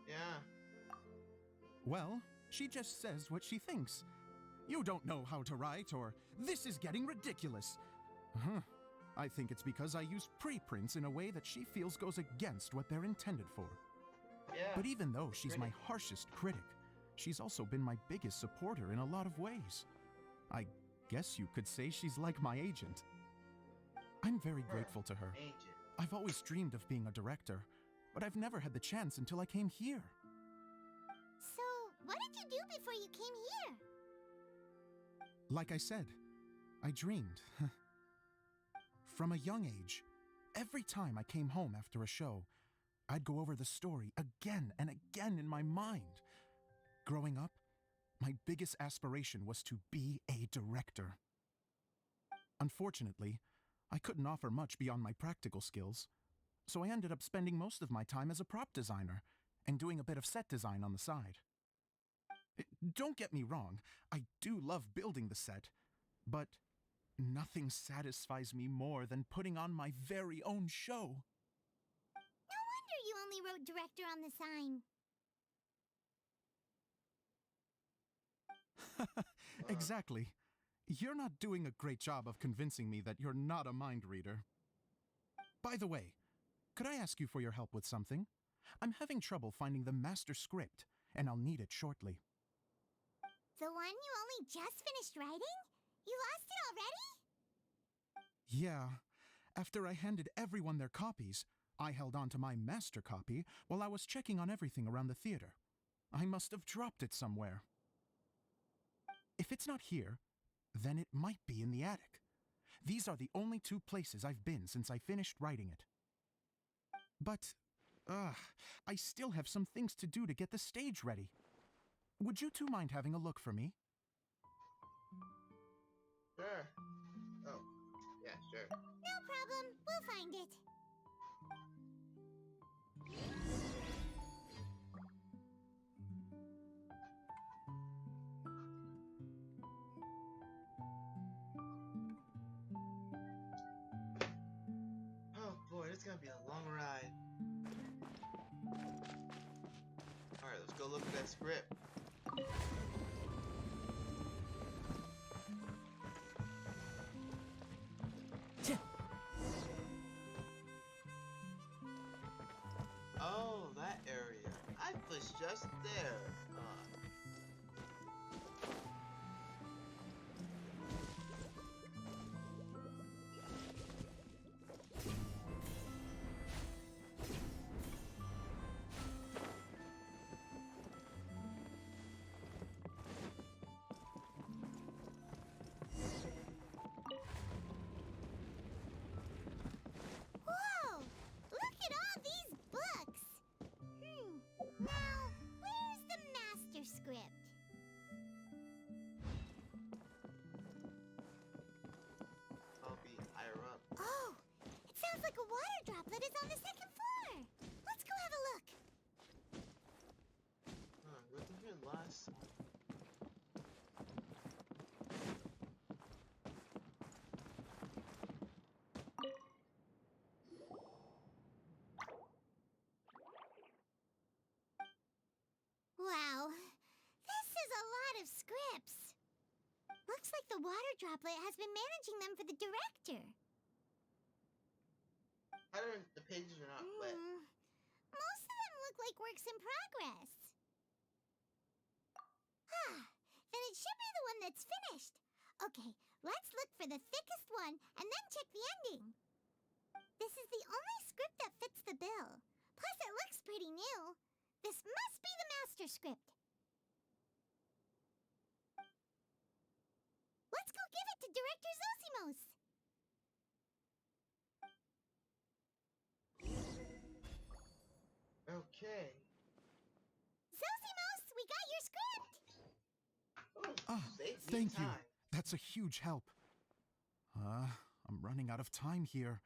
Yeah. Well, she just says what she thinks. You don't know how to write, or this is getting ridiculous. I think it's because I use preprints in a way that she feels goes against what they're intended for. Yeah. But even though she's my harshest critic, she's also been my biggest supporter in a lot of ways. I guess you could say she's like my agent. I'm very grateful to her. Agent. I've always dreamed of being a director, but I've never had the chance until I came here. So, what did you do before you came here? Like I said, I dreamed. From a young age, every time I came home after a show, I'd go over the story again and again in my mind. Growing up, my biggest aspiration was to be a director. Unfortunately, I couldn't offer much beyond my practical skills, so I ended up spending most of my time as a prop designer and doing a bit of set design on the side. Don't get me wrong, I do love building the set, but nothing satisfies me more than putting on my very own show. No wonder you only wrote director on the sign. Exactly. You're not doing a great job of convincing me that you're not a mind reader. By the way, could I ask you for your help with something? I'm having trouble finding the master script, and I'll need it shortly. The one you only just finished writing? You lost it already? Yeah. After I handed everyone their copies, I held on to my master copy while I was checking on everything around the theater. I must have dropped it somewhere. If it's not here, then it might be in the attic. These are the only two places I've been since I finished writing it. But, I still have some things to do to get the stage ready. Would you two mind having a look for me? Sure. Oh, yeah, sure. No problem. We'll find it. Oh boy, this is gonna be a long ride. Alright, let's go look at that script. Oh, that area. I was just there. Whoa! Look at all these books! Now, where's the master script? I'll be higher up. Oh! It sounds like a water droplet is on the second floor! Let's go have a look! Wasn't here last. Wow, this is a lot of scripts. Looks like the water droplet has been managing them for the director. The pages are not wet. Most of them look like works in progress. Then it should be the one that's finished. Okay, let's look for the thickest one and then check the ending. This is the only script that fits the bill. Plus, it looks pretty new. This must be the master script. Let's go give it to Director Zosimos. Okay. Zosimos, we got your script. Oh, save me Thank you. time. That's a huge help. I'm running out of time here.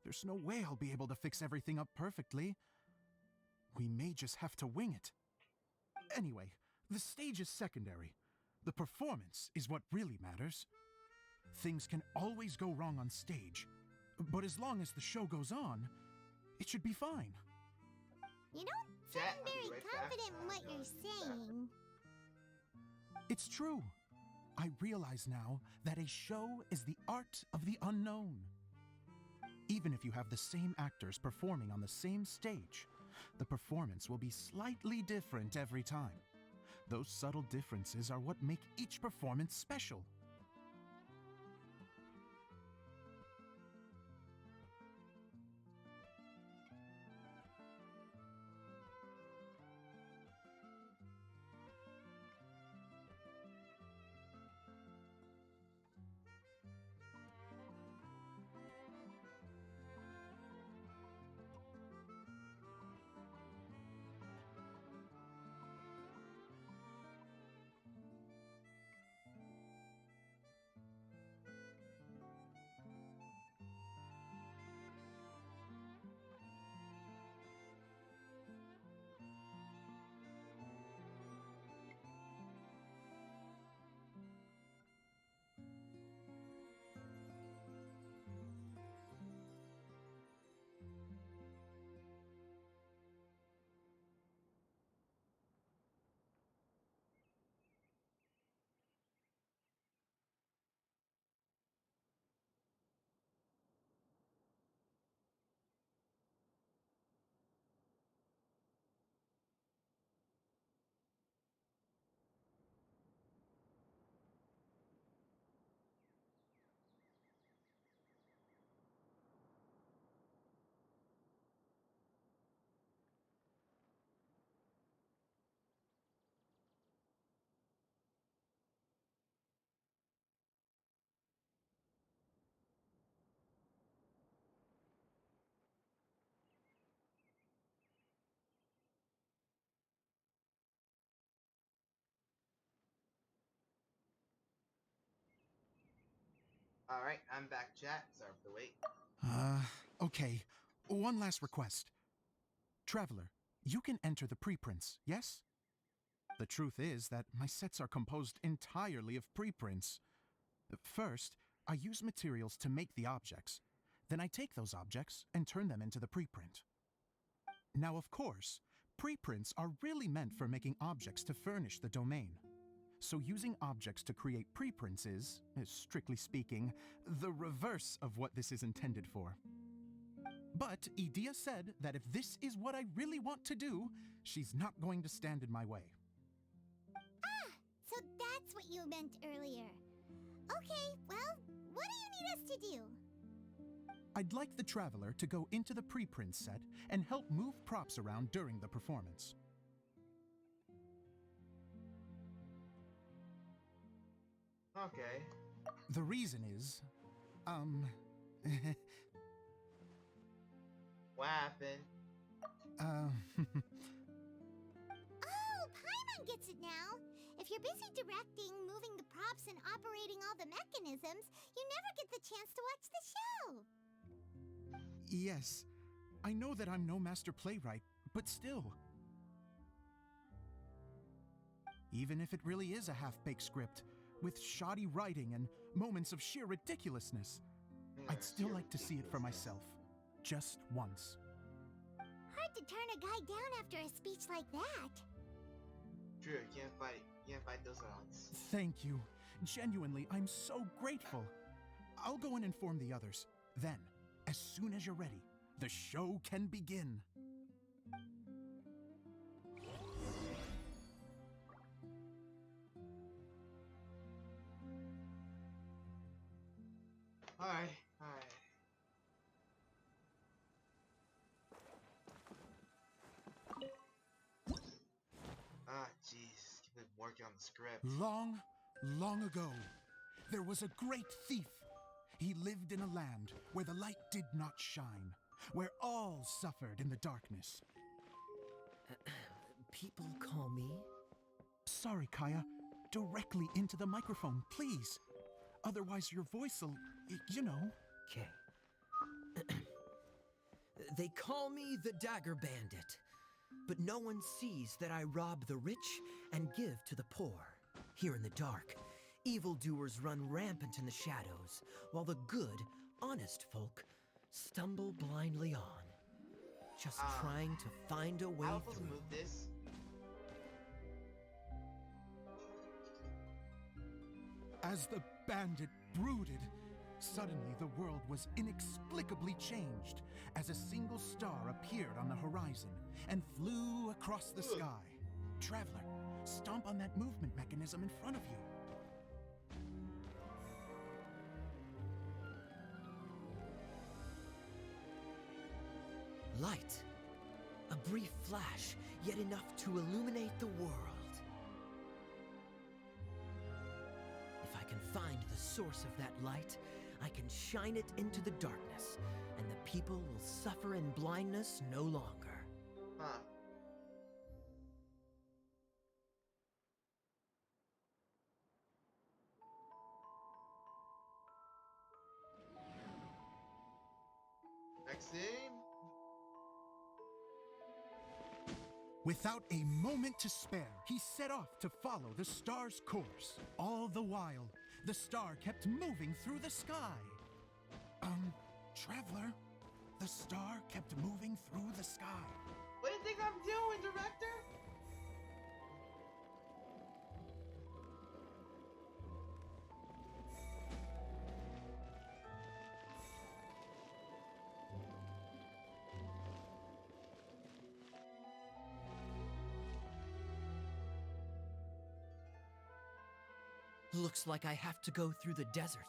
There's no way I'll be able to fix everything up perfectly. We may just have to wing it. Anyway, the stage is secondary. The performance is what really matters. Things can always go wrong on stage, but as long as the show goes on, it should be fine. You don't Chat, sound I'll be very right back. confident in what you're saying. It's true. I realize now that a show is the art of the unknown. Even if you have the same actors performing on the same stage, the performance will be slightly different every time. Those subtle differences are what make each performance special. All right, I'm back, chat. Sorry for the wait. Okay. One last request. Traveler, you can enter the preprints, yes? The truth is that my sets are composed entirely of preprints. First, I use materials to make the objects. Then I take those objects and turn them into the preprint. Now, of course, preprints are really meant for making objects to furnish the domain. So using objects to create preprints is, strictly speaking, the reverse of what this is intended for. But Edea said that if this is what I really want to do, she's not going to stand in my way. Ah, so that's what you meant earlier. Okay, well, what do you need us to do? I'd like the Traveler to go into the preprint set and help move props around during the performance. Okay. The reason is, What happened? Oh, Paimon gets it now. If you're busy directing, moving the props, and operating all the mechanisms, you never get the chance to watch the show. Yes, I know that I'm no master playwright, but still. Even if it really is a half-baked script, with shoddy writing and moments of sheer ridiculousness, I'd still like to see it for myself, just once. Hard to turn a guy down after a speech like that. True, you can't fight those odds. Thank you. Genuinely, I'm so grateful. I'll go and inform the others. Then, as soon as you're ready, the show can begin. Alright. Ah, jeez. Keep working on the script. Long, long ago, there was a great thief. He lived in a land where the light did not shine, where all suffered in the darkness. People call me? Sorry, Kaya. Directly into the microphone, please. Otherwise your voice'll, you know. Okay. They call me the Dagger Bandit, but no one sees that I rob the rich and give to the poor. Here in the dark, evildoers run rampant in the shadows, while the good, honest folk stumble blindly on, just trying to find a way How am I supposed to through. move this? As the bandit brooded, suddenly the world was inexplicably changed as a single star appeared on the horizon and flew across the sky. Traveler, stomp on that movement mechanism in front of you. Light. A brief flash, yet enough to illuminate the world. If I can find the source of that light, I can shine it into the darkness, and the people will suffer in blindness no longer. Huh. Next scene. Without a moment to spare, he set off to follow the star's course. All the while, the star kept moving through the sky. Traveler, the star kept moving through the sky. What do you think I'm doing, director? Looks like I have to go through the desert.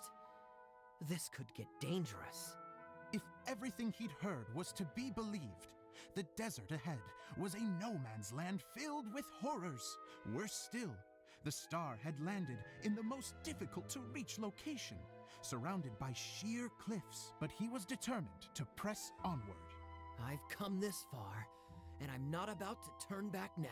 This could get dangerous. If everything he'd heard was to be believed, the desert ahead was a no-man's land filled with horrors. Worse still, the star had landed in the most difficult-to-reach location, surrounded by sheer cliffs, but he was determined to press onward. I've come this far, and I'm not about to turn back now.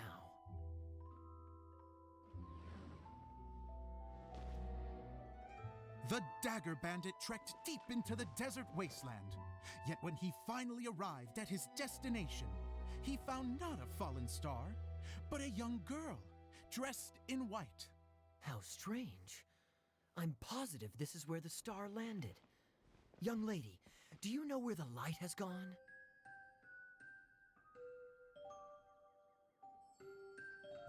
The dagger bandit trekked deep into the desert wasteland. Yet when he finally arrived at his destination, he found not a fallen star, but a young girl, dressed in white. How strange. I'm positive this is where the star landed. Young lady, do you know where the light has gone?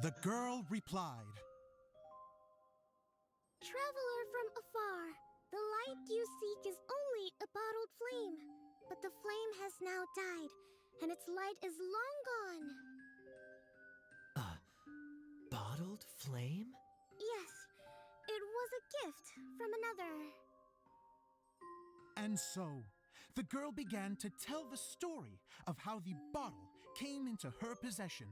The girl replied, Traveler from afar, the light you seek is only a bottled flame. But the flame has now died, and its light is long gone. Bottled flame? Yes, it was a gift from another. and so the girl began to tell the story of how the bottle came into her possession.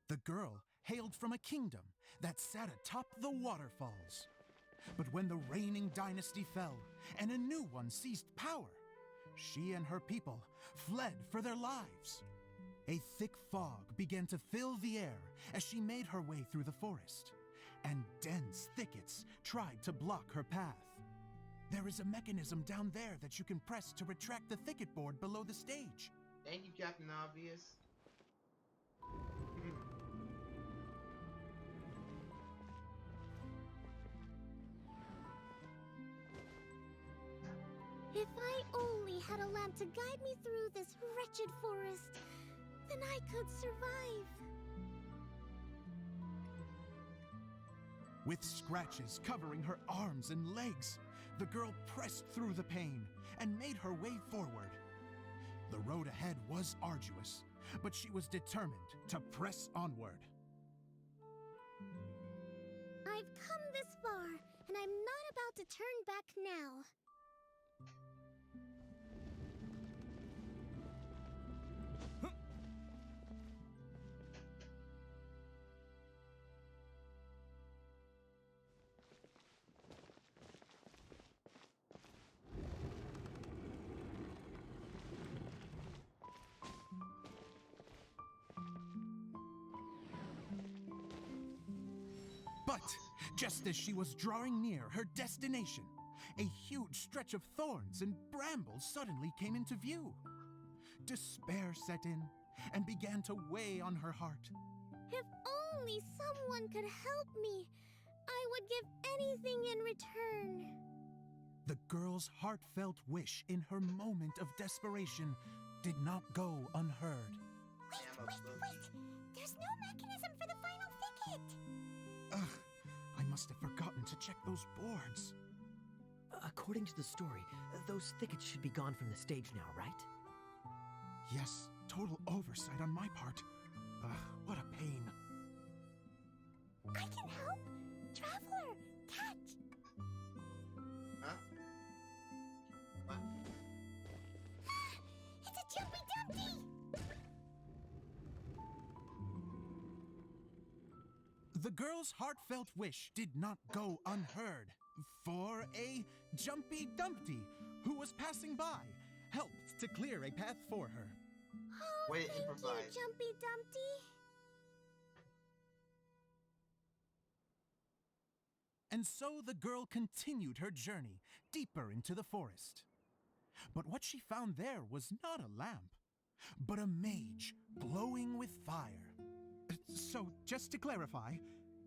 The girl hailed from a kingdom that sat atop the waterfalls. But when the reigning dynasty fell and a new one seized power, she and her people fled for their lives. A thick fog began to fill the air as she made her way through the forest, and dense thickets tried to block her path. There is a mechanism down there that you can press to retract the thicket board below the stage. Thank you, Captain Obvious. If I only had a lamp to guide me through this wretched forest, then I could survive. With scratches covering her arms and legs, the girl pressed through the pain and made her way forward. The road ahead was arduous, but she was determined to press onward. I've come this far, and I'm not about to turn back now. But just as she was drawing near her destination, a huge stretch of thorns and brambles suddenly came into view. Despair set in and began to weigh on her heart. If only someone could help me, I would give anything in return. The girl's heartfelt wish in her moment of desperation did not go unheard. Wait! There's no mechanism for the final thicket! Ugh, I must have forgotten to check those boards. According to the story, those thickets should be gone from the stage now, right? Yes, total oversight on my part. What a pain. I can help! Traveler, catch! Huh? What? It's a Jumpy Dumpty! The girl's heartfelt wish did not go unheard, for a Jumpy Dumpty who was passing by helped to clear a path for her. Oh, Way to thank improvise. you, Jumpy Dumpty! And so the girl continued her journey deeper into the forest. But what she found there was not a lamp, but a mage glowing with fire. So, just to clarify,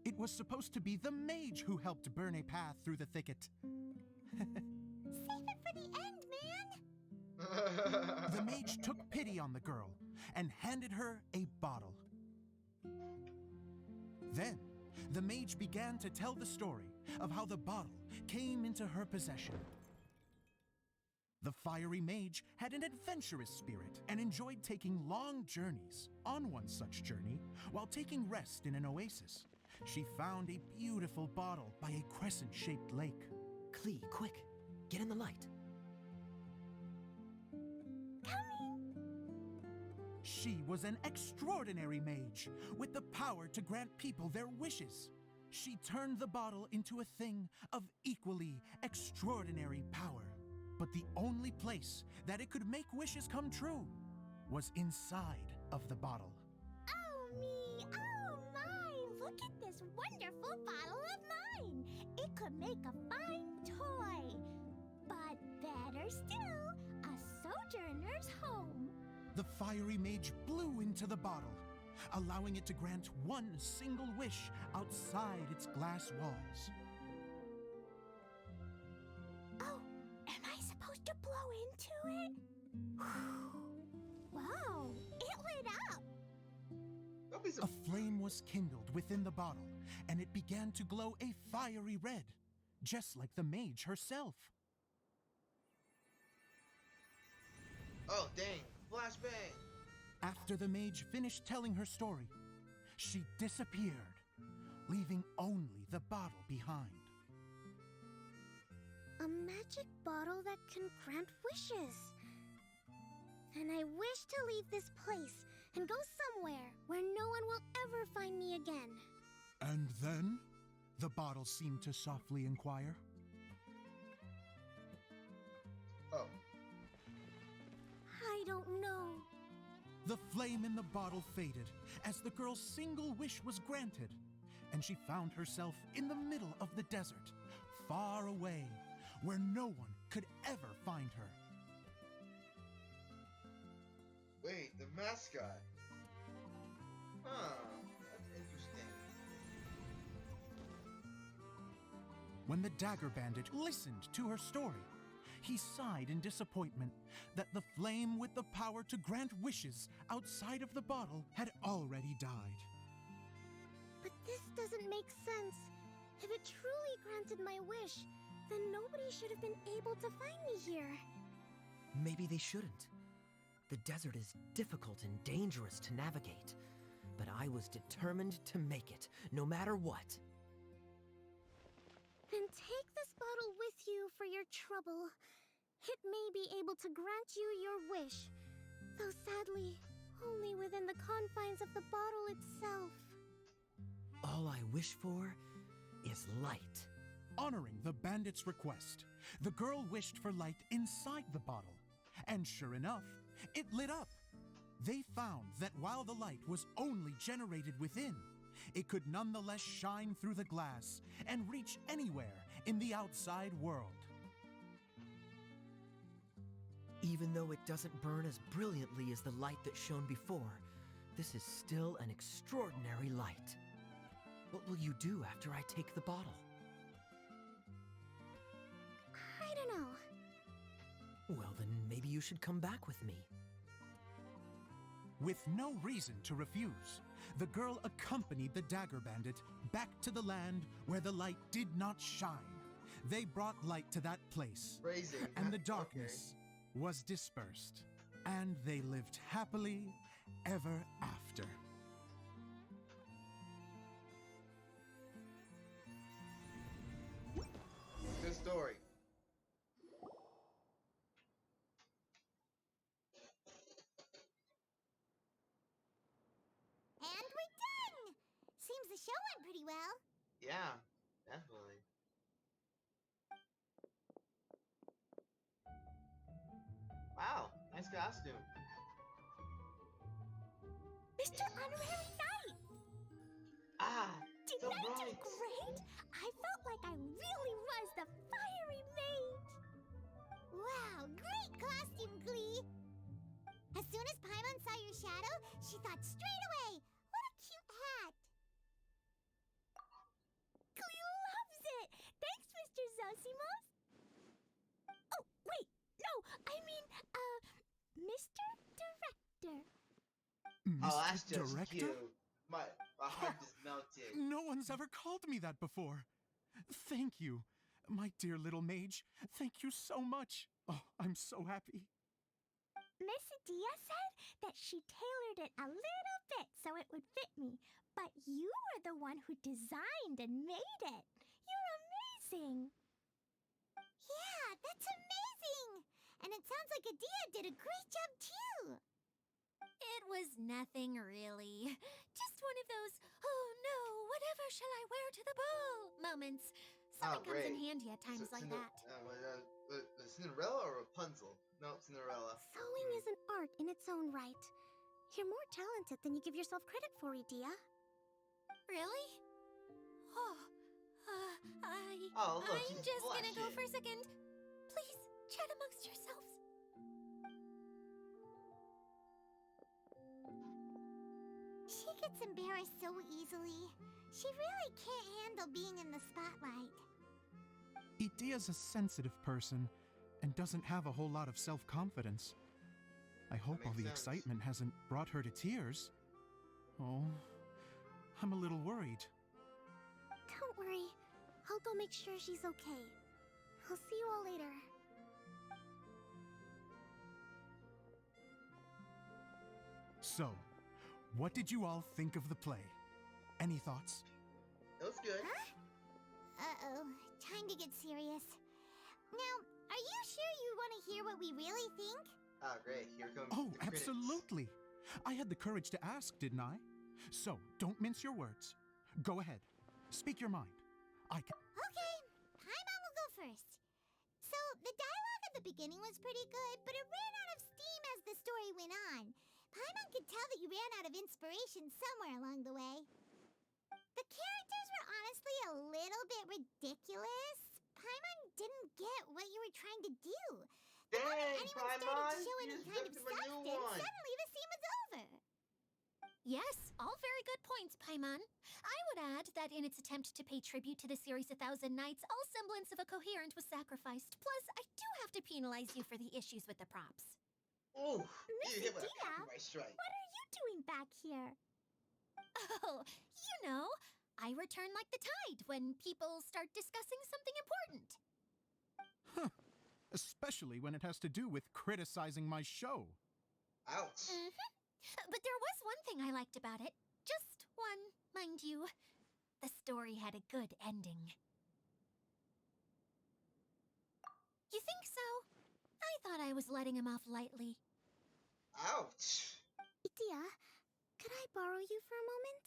it was supposed to be the mage who helped burn a path through the thicket. Save it for the end, man! The mage took pity on the girl and handed her a bottle. Then, the mage began to tell the story of how the bottle came into her possession. The fiery mage had an adventurous spirit and enjoyed taking long journeys. On one such journey, while taking rest in an oasis, she found a beautiful bottle by a crescent-shaped lake. Klee, quick, get in the light. Coming! She was an extraordinary mage with the power to grant people their wishes. She turned the bottle into a thing of equally extraordinary power. But the only place that it could make wishes come true was inside of the bottle. Oh me! Oh my! Look Look at this wonderful bottle of mine. It could make a fine toy. But better still, a sojourner's home. The fiery mage blew into the bottle, allowing it to grant one single wish outside its glass walls. Oh, am I supposed to blow into it? Wow, it lit up. Don't be so. A flame was kindled within the bottle, and it began to glow a fiery red, just like the mage herself. Oh, dang. Flashbang. After the mage finished telling her story, she disappeared, leaving only the bottle behind. A magic bottle that can grant wishes. Then I wish to leave this place and go somewhere where no one will ever find me again. And then? The bottle seemed to softly inquire. Oh. I don't know. The flame in the bottle faded as the girl's single wish was granted, and she found herself in the middle of the desert, far away, where no one could ever find her. Wait, the mascot. Huh. That's interesting. When the dagger bandit listened to her story, he sighed in disappointment that the flame with the power to grant wishes outside of the bottle had already died. But this doesn't make sense. If it truly granted my wish, then nobody should have been able to find me here. Maybe they shouldn't. The desert is difficult and dangerous to navigate, but I was determined to make it, no matter what. Then take this bottle with you for your trouble. It may be able to grant you your wish, though sadly, only within the confines of the bottle itself. All I wish for is light. Honoring the bandit's request, the girl wished for light inside the bottle, and sure enough, it lit up. They found that while the light was only generated within, it could nonetheless shine through the glass and reach anywhere in the outside world. Even though it doesn't burn as brilliantly as the light that shone before, this is still an extraordinary light. What will you do after I take the bottle? I don't know. Well, then maybe you should come back with me. With no reason to refuse, the girl accompanied the dagger bandit back to the land where the light did not shine. They brought light to that place, Phrasing. and the darkness was dispersed, and they lived happily ever after. Good story. And we're done! Seems the show went pretty well. Yeah, definitely. Wow, nice costume. Mr. Honorary Knight! Ah, Didn't so I do bright. great? I felt like I really was the fiery mage. Wow, great costume, Glee. As soon as Paimon saw your shadow, she thought straight away, what a cute hat. Glee loves it. Thanks, Mr. Zosimos. Oh, wait, no, I mean, Mr. Director. Oh, Mr. that's just Director? cute. My heart just melted. No one's ever called me that before. Thank you, my dear little mage. Thank you so much. Oh, I'm so happy. Miss Adia said that she tailored it a little bit so it would fit me, but you were the one who designed and made it. You're amazing. Yeah, that's amazing. And it sounds like Adia did a great job too. It was nothing really. Just one of those, oh no, whatever shall I wear to the ball moments. Something comes in great. handy at times like that. Cinderella or Rapunzel? No, Cinderella. Sewing is an art in its own right. You're more talented than you give yourself credit for, Adia. Really? Oh, look, I'm she's just gonna go blushing. for a second. Please, chat amongst yourselves. She gets embarrassed so easily. She really can't handle being in the spotlight. Idia's a sensitive person and doesn't have a whole lot of self-confidence. I hope all makes the sense. excitement hasn't brought her to tears. Oh, I'm a little worried. Don't worry. I'll go make sure she's okay. I'll see you all later. So, what did you all think of the play? Any thoughts? It was good. Uh-oh. Time to get serious. Now, are you sure you want to hear what we really think? Oh, great. Here comes Oh, the critics. absolutely. I had the courage to ask, didn't I? So, don't mince your words. Go ahead. Speak your mind. I can... Okay, Paimon will go first. So, the dialogue at the beginning was pretty good, but it ran out of steam as the story went on. Paimon could tell that you ran out of inspiration somewhere along the way. The characters were honestly a little bit ridiculous. Paimon didn't get what you were trying to do. The moment Dang, anyone started Paimon, to show you any just kind of took him a new substance, one. suddenly the scene was over. Yes, all very good points, Paimon. I would add that in its attempt to pay tribute to the series 1,000 Nights, all semblance of a coherent was sacrificed. Plus, I do have to penalize you for the issues with the props. Ooh, Miss you hit with a Idia, copyright strike. what are you doing back here? Oh, you know, I return like the tide when people start discussing something important. Huh. Especially when it has to do with criticizing my show. Ouch. But there was one thing I liked about it. Just one, mind you. The story had a good ending. You think so? I thought I was letting him off lightly. Ouch. Idia, could I borrow you for a moment?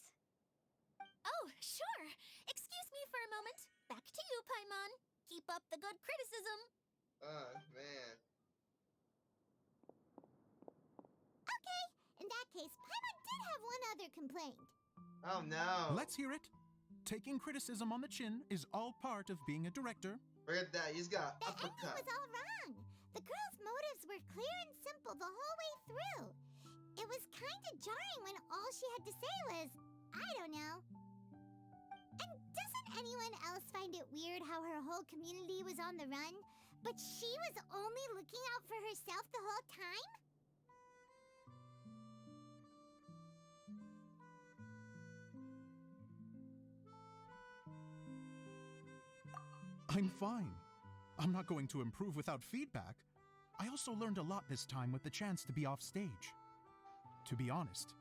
Oh, sure. Excuse me for a moment. Back to you, Paimon. Keep up the good criticism. Oh, man. Okay, in that case, Paimon did have one other complaint. Oh, no. Let's hear it. Taking criticism on the chin is all part of being a director. Forget that. He's got The an ending uppercut. was all wrong. The girl's motives were clear and simple the whole way through. It was kind of jarring when all she had to say was, I don't know. And doesn't anyone else find it weird how her whole community was on the run, but she was only looking out for herself the whole time? I'm fine. I'm not going to improve without feedback. I also learned a lot this time with the chance to be off stage. To be honest,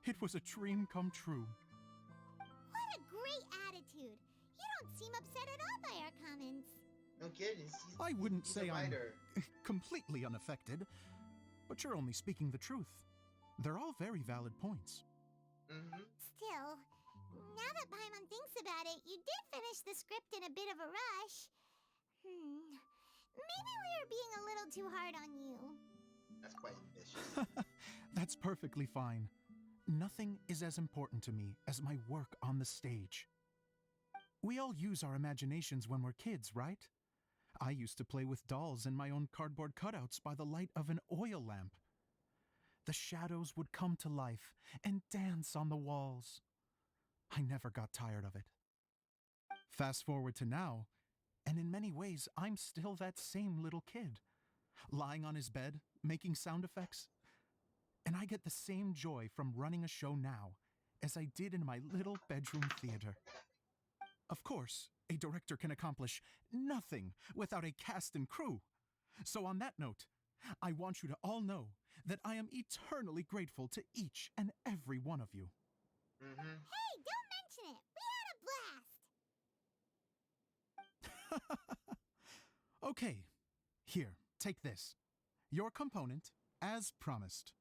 it was a dream come true. What a great attitude. You don't seem upset at all by our comments. No kidding. I wouldn't he's say a I'm writer. completely unaffected, but you're only speaking the truth. They're all very valid points. Still, now that Paimon thinks about it, you did finish the script in a bit of a rush. Maybe we were being a little too hard on you. That's quite ambitious. That's perfectly fine. Nothing is as important to me as my work on the stage. We all use our imaginations when we're kids, right? I used to play with dolls in my own cardboard cutouts by the light of an oil lamp. The shadows would come to life and dance on the walls. I never got tired of it. Fast forward to now, and in many ways, I'm still that same little kid, lying on his bed, making sound effects. And I get the same joy from running a show now as I did in my little bedroom theater. Of course, a director can accomplish nothing without a cast and crew. So on that note, I want you to all know that I am eternally grateful to each and every one of you. Hey, don't mention it. We had a blast. Okay, here, take this. Your component, as promised.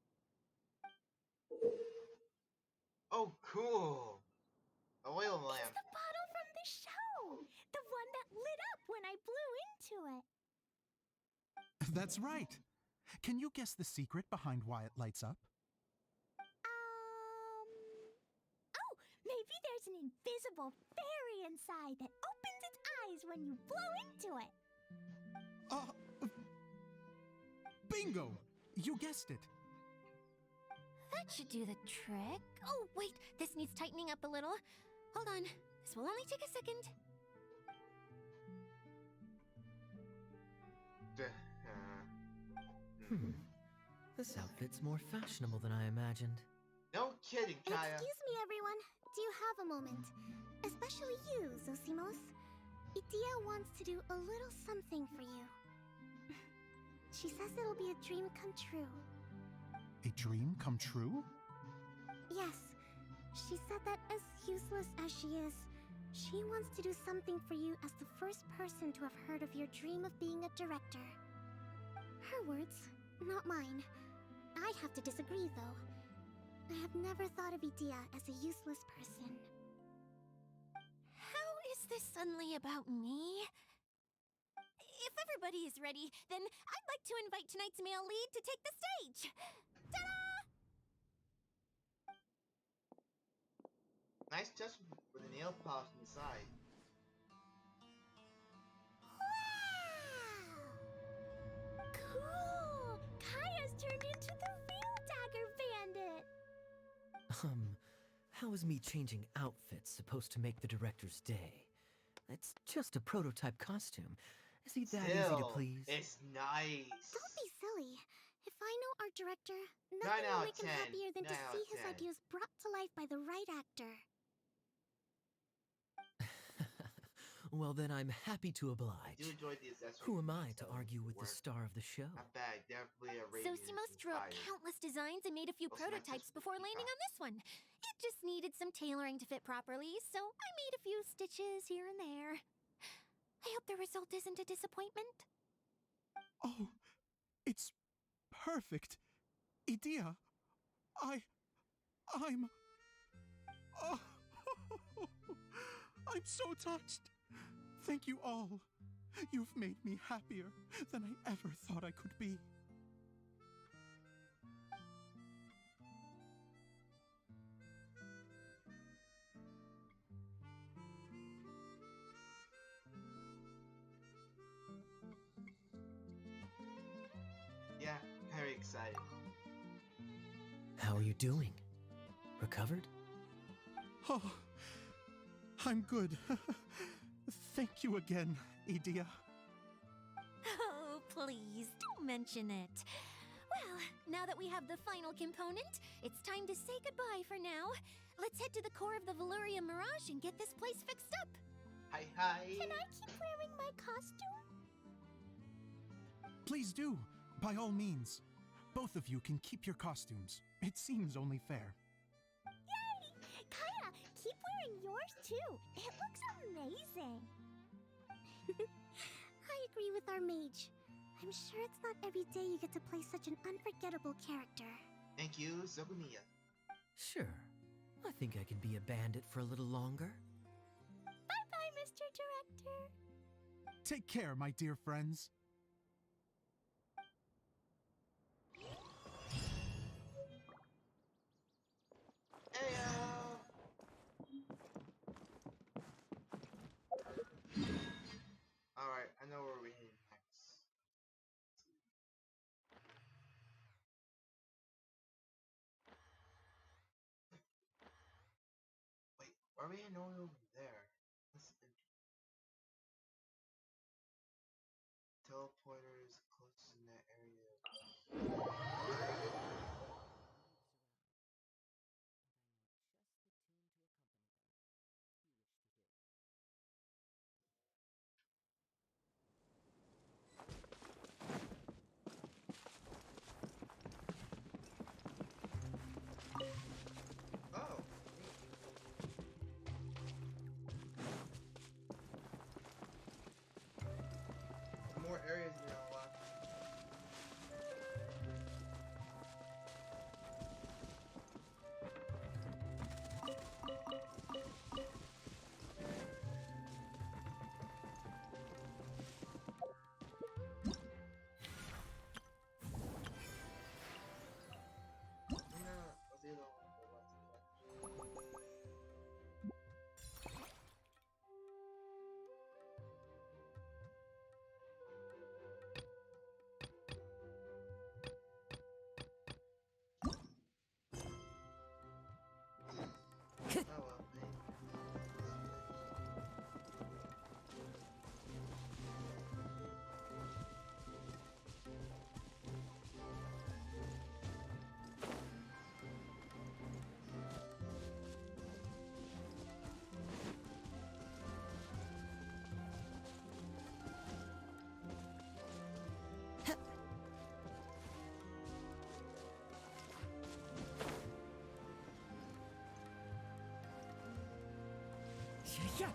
Oh, cool. A oil It's lamp. the bottle from the show. The one that lit up when I blew into it. That's right. Can you guess the secret behind why it lights up? Oh, maybe there's an invisible fairy inside that opens its eyes when you blow into it. Bingo! You guessed it. That should do the trick. Oh, wait, this needs tightening up a little. Hold on, this will only take a second. This outfit's more fashionable than I imagined. No kidding, Kaya. Excuse me, everyone. Do you have a moment? Especially you, Zosimos. Idia wants to do a little something for you. She says it'll be a dream come true. A dream come true? Yes. She said that as useless as she is, she wants to do something for you as the first person to have heard of your dream of being a director. Her words, not mine. I have to disagree, though. I have never thought of Idia as a useless person. How is this suddenly about me? If everybody is ready, then I'd like to invite tonight's male lead to take the stage. Ta-da! Nice touch with the nail polish inside. Wow! Cool! Kaya's turned into the real Dagger Bandit! How is me changing outfits supposed to make the director's day? It's just a prototype costume. Is he that easy to please? It's nice. Don't be silly. If I know our director, 9 nothing out will of make him 10. happier than to 9 out see of his 10. ideas brought to life by the right actor. Well, then I'm happy to oblige. I do enjoy the accessories. Who am I to so argue with the work. star of the show? Not bad. Definitely a rating. Zosimos drew up countless designs and made a few Also, my prototypes sister before was landing on this one. It just needed some tailoring to fit properly, so I made a few stitches here and there. I hope the result isn't a disappointment. Oh, it's perfect. Idia, I'm... Oh, I'm so touched. Thank you all. You've made me happier than I ever thought I could be. Yeah, very excited. How are you doing? Recovered? Oh, I'm good. Thank you again, Idia. Oh, please, don't mention it. Well, now that we have the final component, it's time to say goodbye for now. Let's head to the core of the Valuria Mirage and get this place fixed up. Hi, hi. Can I keep wearing my costume? Please do, by all means. Both of you can keep your costumes. It seems only fair. Yay! Kaya, keep wearing yours too. It looks amazing. I agree with our mage. I'm sure it's not every day you get to play such an unforgettable character. Thank you, Sokomiya. Sure. I think I can be a bandit for a little longer. Bye-bye, Mr. Director. Take care, my dear friends. Alright, I know where we're heading next. Wait, why are we heading over there? That's teleporters close in that area. Oh. More areas to unlock. Yeah.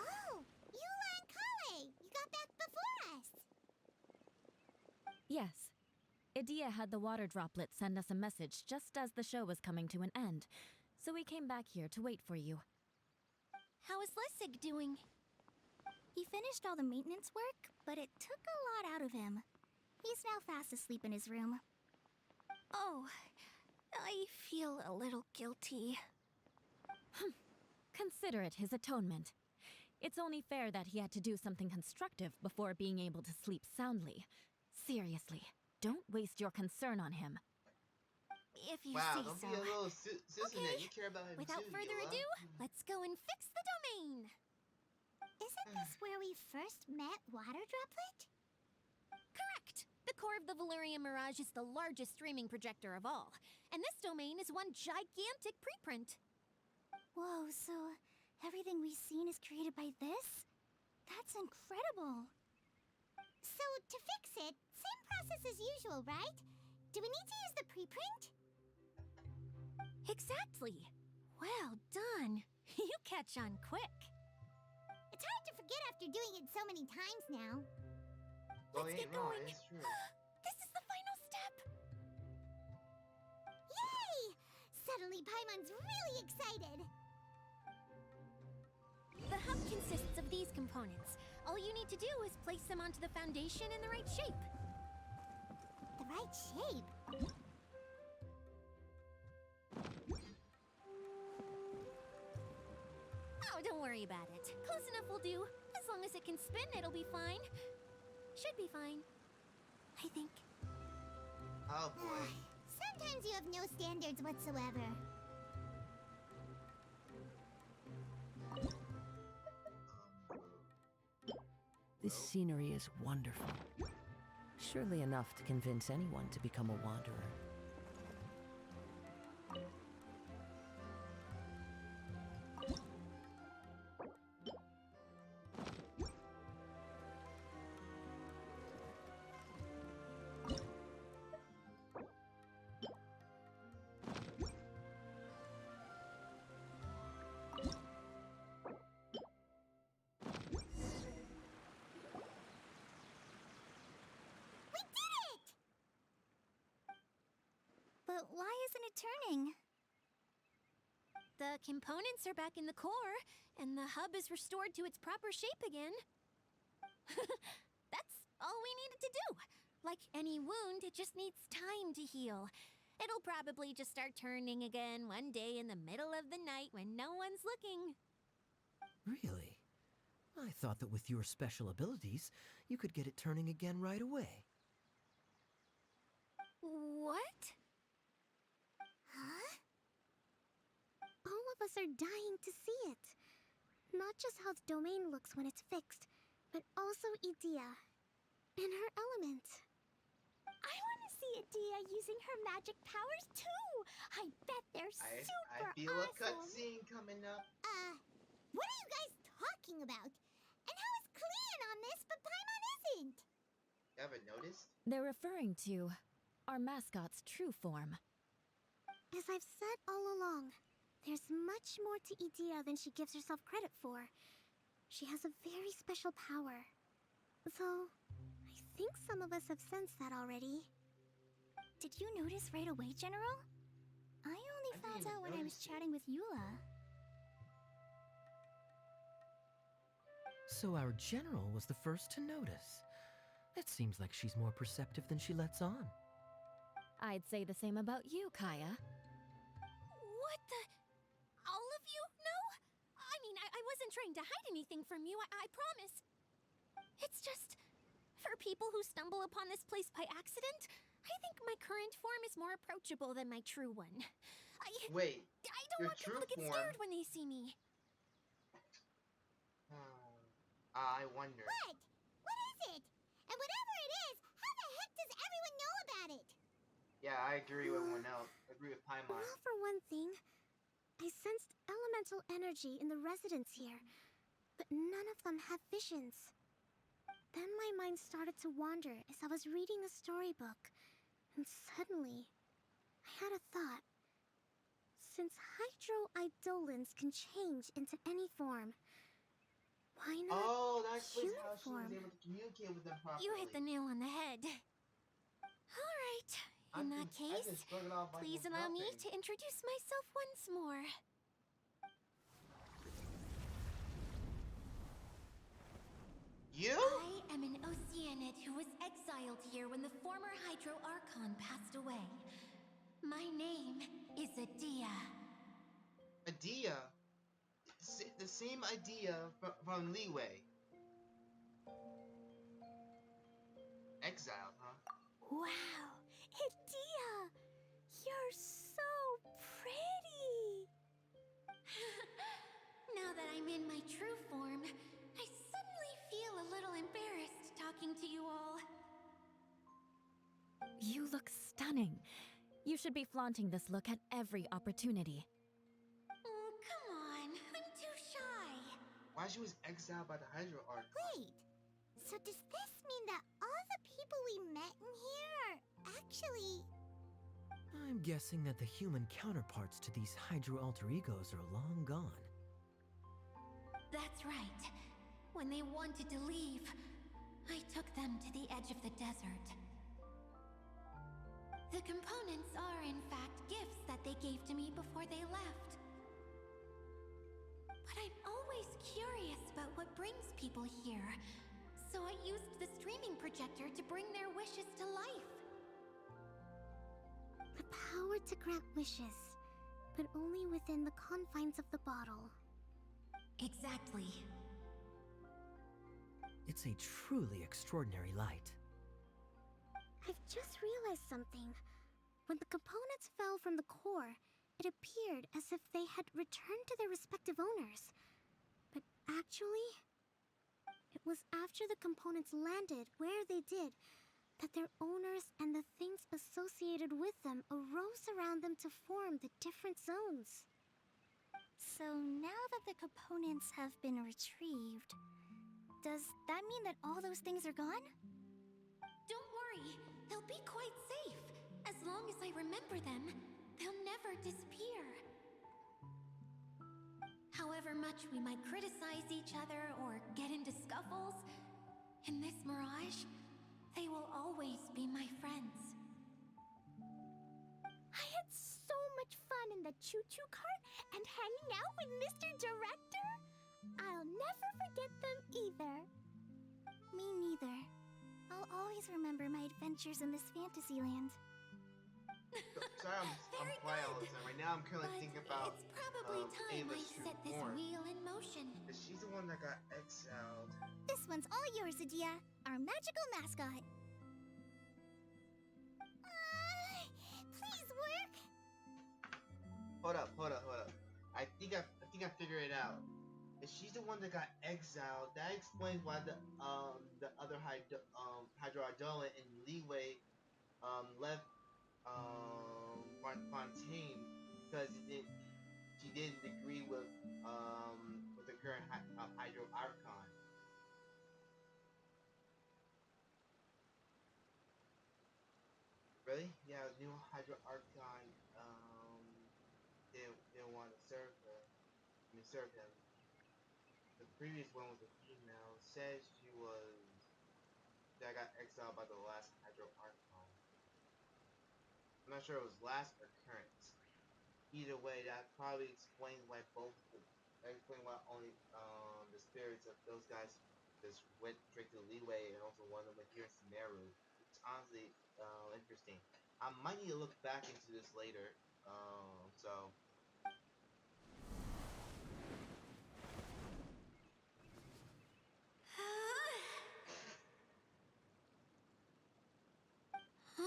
Oh, Eula and Kale! You got back before us! Yes. Idea had the water droplet send us a message just as the show was coming to an end, so we came back here to wait for you. How is Lessig doing? He finished all the maintenance work, but it took a lot out of him. He's now fast asleep in his room. Oh, I feel a little guilty. Consider it his atonement. It's only fair that he had to do something constructive before being able to sleep soundly. Seriously, don't waste your concern on him. If you Wow, say don't so. be a little sissy. Okay, You care about him Without too, further Eula. ado, let's go and fix the domain. Isn't this where we first met Water Droplet? Correct. The core of the Valerian Mirage is the largest streaming projector of all, and this domain is one gigantic preprint. Whoa, so everything we've seen is created by this? That's incredible. So, to fix it, same process as usual, right? Do we need to use the preprint? Exactly. Well done. You catch on quick. It's hard to forget after doing it so many times now. Well, Let's he get ain't wrong, going. it's true. This is the final step. Yay! Suddenly Paimon's really excited. The hub consists of these components. All you need to do is place them onto the foundation in the right shape. The right shape? Oh, don't worry about it. Close enough will do. As long as it can spin, it'll be fine. Should be fine. I think. Oh boy. Sometimes you have no standards whatsoever. This scenery is wonderful. Surely enough to convince anyone to become a wanderer. We did it! But why isn't it turning? The components are back in the core, and the hub is restored to its proper shape again. That's all we needed to do. Like any wound, it just needs time to heal. It'll probably just start turning again one day in the middle of the night when no one's looking. Really? I thought that with your special abilities, you could get it turning again right away. What? Huh? All of us are dying to see it. Not just how the domain looks when it's fixed, but also Idea. And her element. I want to see Idea using her magic powers too! I bet they're I super feel a awesome! cutscene coming up. What are you guys talking about? And how is Kleon on this, but Paimon isn't? You haven't noticed? They're referring to our mascot's true form. As I've said all along, there's much more to Idea than she gives herself credit for. She has a very special power. Though, I think some of us have sensed that already. Did you notice right away, General? I only I found didn't out when I was notice it. chatting with Eula. So our general was the first to notice. It seems like she's more perceptive than she lets on. I'd say the same about you, Kaya. What the? All of you? No? I mean, I wasn't trying to hide anything from you, I promise. It's just, for people who stumble upon this place by accident, I think my current form is more approachable than my true one. Wait, I don't your want people true to get form? scared when they see me. I wonder. What? What is it? And whatever it is, how the heck does everyone know about it? Yeah, I agree with everyone else. I agree with Paimon. Well, for one thing, I sensed elemental energy in the residents here, but none of them have visions. Then my mind started to wander as I was reading a storybook, and suddenly, I had a thought. Since hydroidolins can change into any form, why not Oh, that explains human how she was form? able to communicate with them properly. You hit the nail on the head. Alright, in that I can case, shrug it off like please it was allow me nothing. to introduce myself once more. You? I am an Oceanid who was exiled here when the former Hydro Archon passed away. My name is Adia. Idea. The same idea from Leeway. Exiled, huh? Wow, Adia! You're so pretty! Now that I'm in my true form, I suddenly feel a little embarrassed talking to you all. You look stunning. You should be flaunting this look at every opportunity. Oh, come on. I'm too shy. Why she was exiled by the Hydro Archon? Wait, so does this mean that all the people we met in here are actually... I'm guessing that the human counterparts to these Hydro alter egos are long gone. That's right. When they wanted to leave, I took them to the edge of the desert. The components are, in fact, gifts that they gave to me before they left. But I'm always curious about what brings people here, so I used the streaming projector to bring their wishes to life. The power to grant wishes, but only within the confines of the bottle. Exactly. It's a truly extraordinary light. I've just realized something. When the components fell from the core, it appeared as if they had returned to their respective owners. But actually, it was after the components landed where they did that their owners and the things associated with them arose around them to form the different zones. So now that the components have been retrieved, does that mean that all those things are gone? Don't worry, they'll be quite safe. As long as I remember them, they'll never disappear. However much we might criticize each other or get into scuffles, in this mirage, they will always be my friends. I had so much fun in the choo-choo cart and hanging out with Mr. Director. I'll never forget them either. Me neither. I'll always remember my adventures in this fantasy land. Sorry, I'm Very quiet all good. the time. Right now, I'm currently But thinking about it's probably time I Ava's true set this form. wheel in motion. She's the one that got exiled. This one's all yours, Adia, our magical mascot. Please work. Hold up. I think I figured it out. If she's the one that got exiled, that explains why the other Hydroidolin and Leeway left Fontaine because she didn't agree with the current Hydro Archon. Really? Yeah, new Hydro Archon didn't want to serve her. I mean, serve him. The previous one was a female. Said she was that got exiled by the last Hydro Archon. I'm not sure it was last or current. Either way, that probably explains why that explains why only the spirits of those guys just went straight to Leeway and also one of them went here in Sumeru. It's honestly interesting. I might need to look back into this later. So Huh?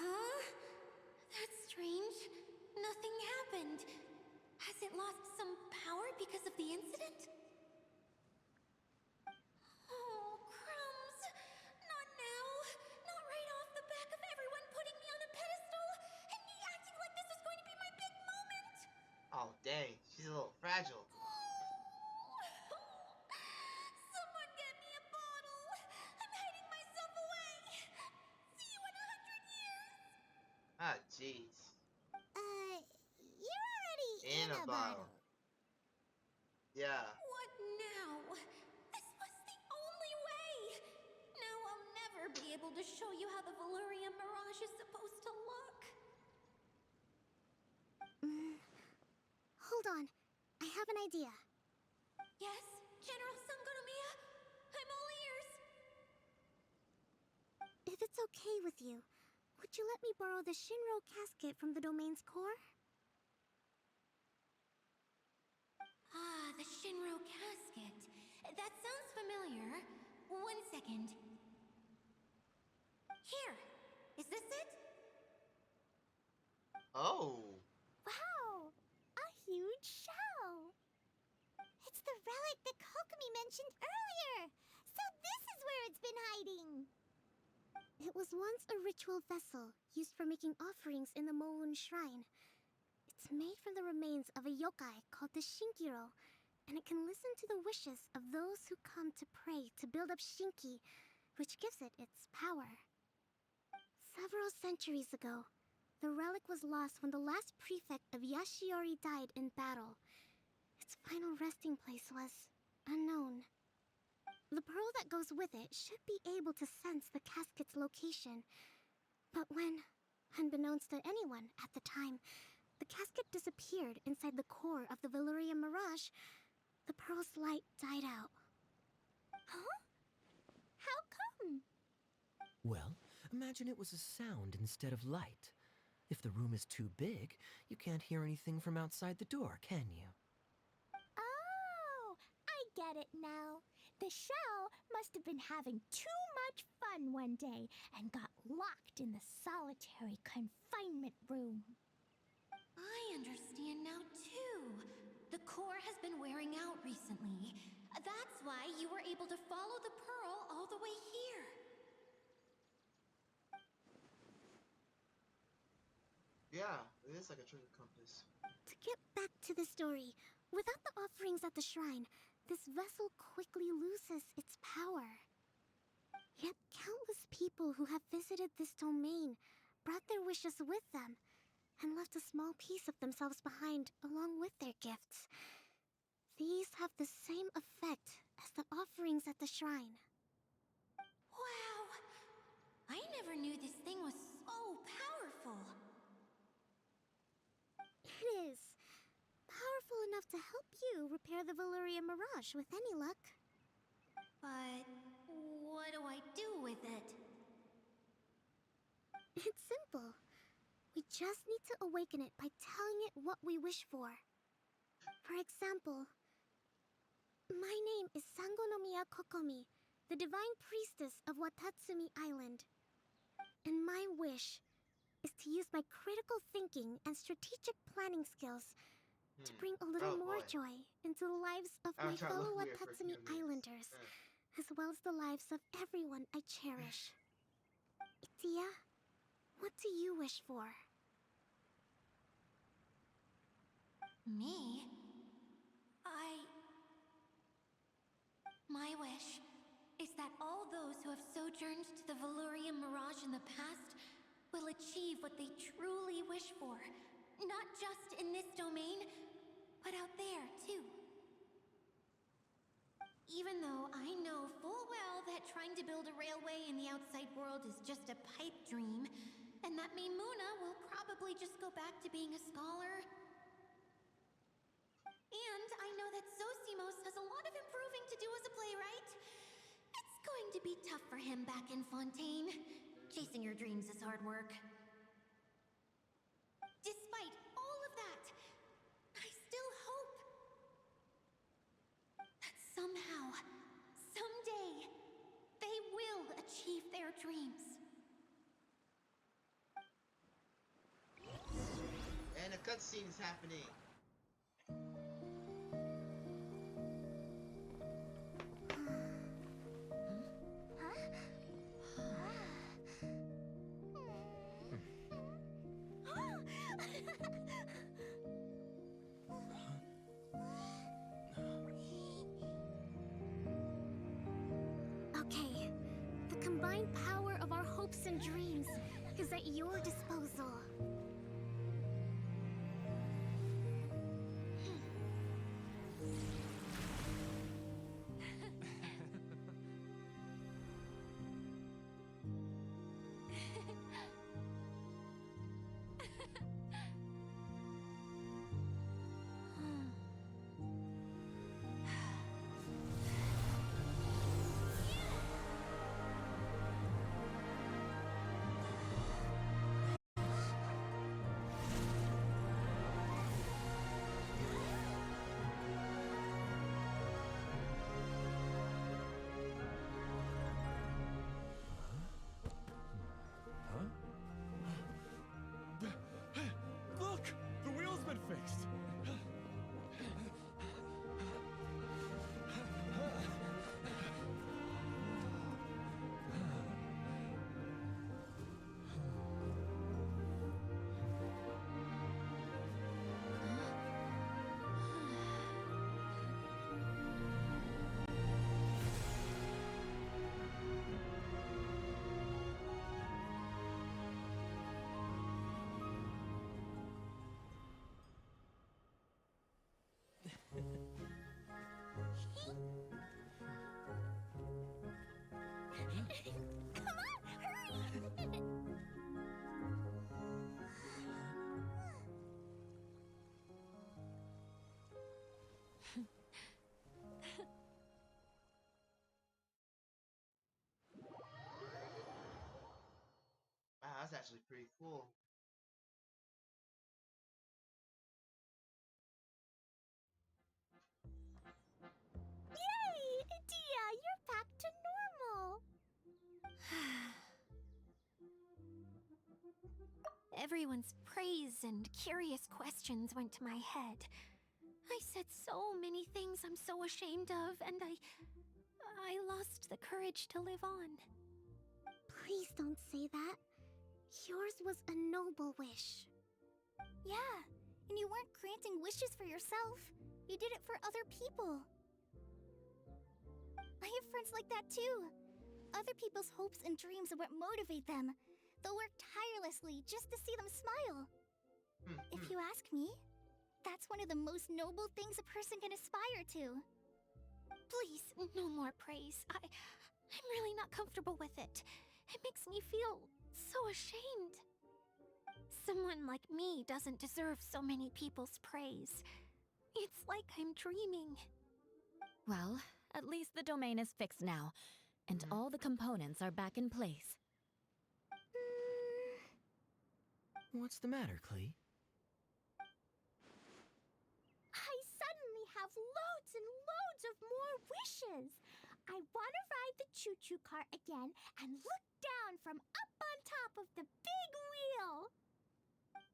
Huh? That's strange. Nothing happened. Has it lost some power because of the incident? Oh, crumbs. Not now. Not right off the back of everyone putting me on a pedestal. arena battle. Yeah. What now? This was the only way! Now I'll never be able to show you how the Valurian Mirage is supposed to look. Hold on. I have an idea. Yes, General Sangonomiya? I'm all ears! If it's okay with you, would you let me borrow the Shinro casket from the domain's core? Ah, the Shinro casket. That sounds familiar. 1 second. Here! Is this it? Oh. Wow! A huge shell! It's the relic that Kokomi mentioned earlier! So this is where it's been hiding! It was once a ritual vessel used for making offerings in the Moon Shrine. It's made from the remains of a yokai called the Shinkiro, and it can listen to the wishes of those who come to pray to build up Shinki, which gives it its power. Several centuries ago, the relic was lost when the last prefect of Yashiori died in battle. Its final resting place was unknown. The pearl that goes with it should be able to sense the casket's location. But when, unbeknownst to anyone at the time, the casket disappeared inside the core of the Valurian Mirage, the pearl's light died out. Huh? How come? Well, imagine it was a sound instead of light. If the room is too big, you can't hear anything from outside the door, can you? Oh, I get it now. The shell must have been having too much fun one day and got locked in the solitary confinement room. I understand now, too. The core has been wearing out recently. That's why you were able to follow the pearl all the way here. Yeah, it is like a treasure compass. To get back to the story, without the offerings at the shrine, this vessel quickly loses its power. Yet countless people who have visited this domain brought their wishes with them and left a small piece of themselves behind along with their gifts. These have the same effect as the offerings at the shrine. Wow! I never knew this thing was so powerful. It is. Powerful enough to help you repair the Valurian Mirage with any luck. But what do I do with it? It's simple. We just need to awaken it by telling it what we wish for. For example, my name is Sangonomiya Kokomi, the divine priestess of Watatsumi Island. And my wish is to use my critical thinking and strategic planning skills to bring a little more joy into the lives of my fellow Watatsumi Islanders, as well as the lives of everyone I cherish. Itia, what do you wish for? Me? My wish is that all those who have sojourned to the Valurian Mirage in the past will achieve what they truly wish for. Not just in this domain, but out there, too. Even though I know full well that trying to build a railway in the outside world is just a pipe dream, and that Mimuna will probably just go back to being a scholar. And I know that Zosimos has a lot of improving to do as a playwright. It's going to be tough for him back in Fontaine. Chasing your dreams is hard work. Despite all of that, I still hope that somehow, someday, they will achieve their dreams. And a cutscene is happening. Okay, the combined power of our hopes and dreams is at your disposal. been fixed. Come on, hurry! Wow, that's actually pretty cool. Yay! Dia, you're back to normal! Everyone's praise and curious questions went to my head. I said so many things I'm so ashamed of, and I lost the courage to live on. Please don't say that. Yours was a noble wish. Yeah, and you weren't granting wishes for yourself. You did it for other people. I have friends like that too. Other people's hopes and dreams are what motivate them. They'll work tirelessly just to see them smile. If you ask me, that's one of the most noble things a person can aspire to. Please, no more praise. I'm really not comfortable with it. It makes me feel so ashamed. Someone like me doesn't deserve so many people's praise. It's like I'm dreaming. Well, at least the domain is fixed now, and all the components are back in place. What's the matter, Klee? I suddenly have loads and loads of more wishes. I want to ride the choo-choo cart again and look down from up on top of the big wheel.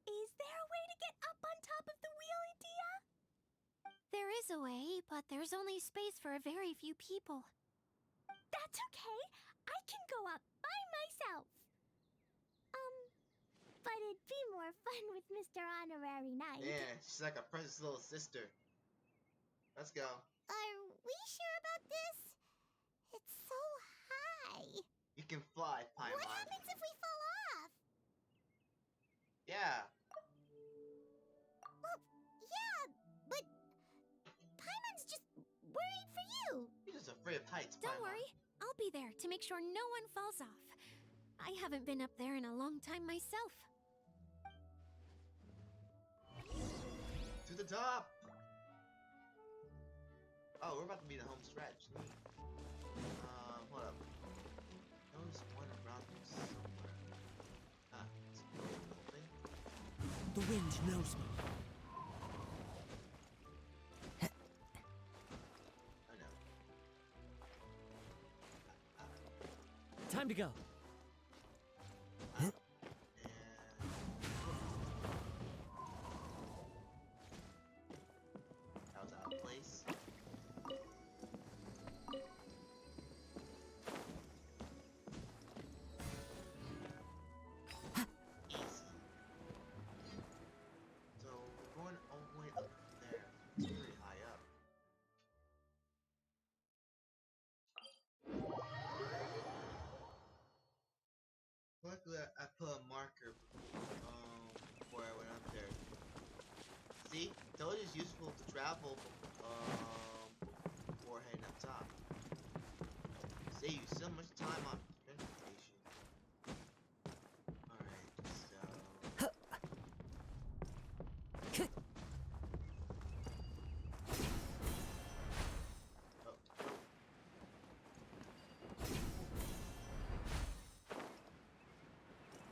Is there a way to get up on top of the wheel, Idia? There is a way, but there's only space for a very few people. That's okay. I can go up by myself. But it'd be more fun with Mr. Honorary Knight. Yeah, she's like a precious little sister. Let's go. Are we sure about this? It's so high. You can fly, Paimon. What happens if we fall off? Yeah. Well, yeah, but Paimon's just worried for you. You're just afraid of heights, Don't Paimon. worry, I'll be there to make sure no one falls off. I haven't been up there in a long time myself. To the top! Oh, we're about to be in the home stretch. Hold up. Notice one around here somewhere. It's open. The wind knows me. I know. Time to go. That was out of place. Easy. So we're going all the way up there. It's really high up. Luckily, I put a marker before I went up there. See, told you it's useful to travel before heading up top. Save you so much time on transportation. Alright, so I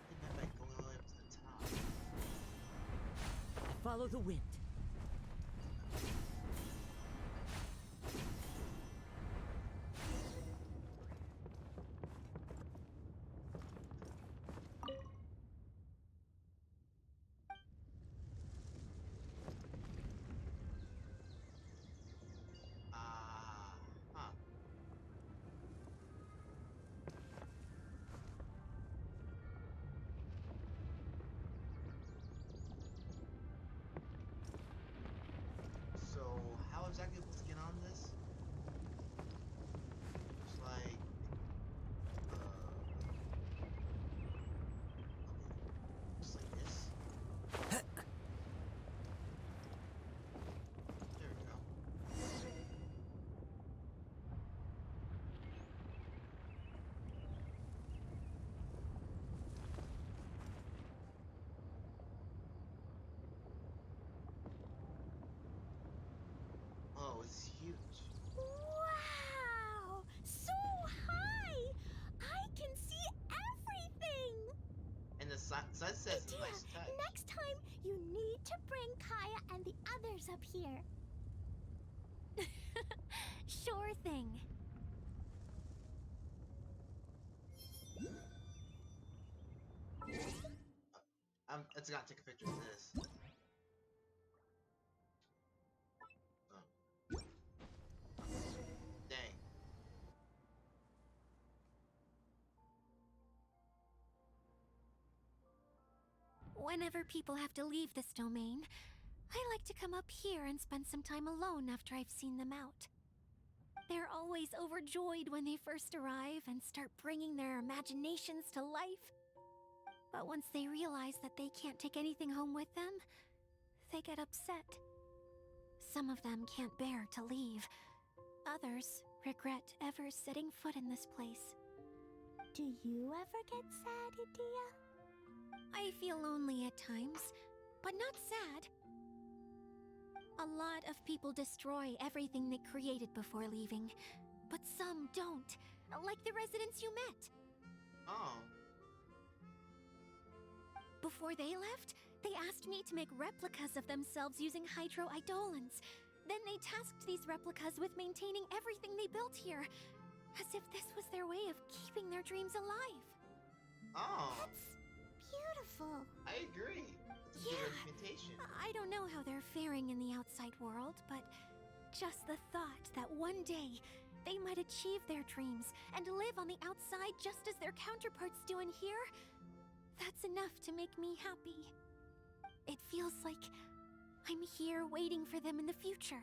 think I might go all the way up to the top. Follow the wind. Wow, it's huge. Wow! So high! I can see everything! And the sunset's a Idea! nice touch. Next time, you need to bring Kaya and the others up here. Sure thing. It's gotta take a picture of this. Oh, dang. Whenever people have to leave this domain, I like to come up here and spend some time alone after I've seen them out. They're always overjoyed when they first arrive and start bringing their imaginations to life. But once they realize that they can't take anything home with them, they get upset. Some of them can't bear to leave. Others regret ever setting foot in this place. Do you ever get sad, Idea? I feel lonely at times, but not sad. A lot of people destroy everything they created before leaving, but some don't, like the residents you met. Oh. Before they left, they asked me to make replicas of themselves using hydro-eidolons. Then they tasked these replicas with maintaining everything they built here, as if this was their way of keeping their dreams alive. Oh. That's beautiful. I agree. It's a good representation. I don't know how they're faring in the outside world, but just the thought that one day they might achieve their dreams and live on the outside just as their counterparts do in here, that's enough to make me happy. It feels like I'm here waiting for them in the future,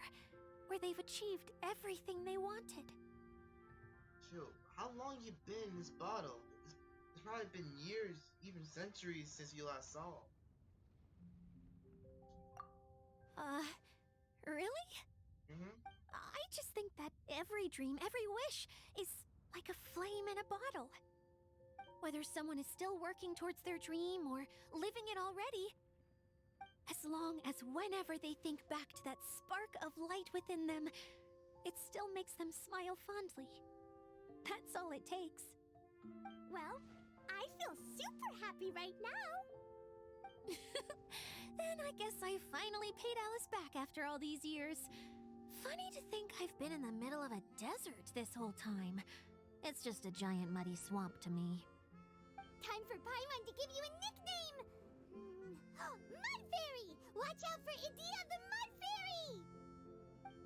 where they've achieved everything they wanted. Shoot, how long you been in this bottle? It's probably been years, even centuries since you last saw. Really? Mm-hmm. I just think that every dream, every wish, is like a flame in a bottle. Whether someone is still working towards their dream or living it already, as long as whenever they think back to that spark of light within them, it still makes them smile fondly. That's all it takes. Well, I feel super happy right now. Then I guess I finally paid Alice back after all these years. Funny to think I've been in the middle of a desert this whole time. It's just a giant muddy swamp to me. Time for Paimon to give you a nickname! Mud Fairy! Watch out for Idea the Mud Fairy!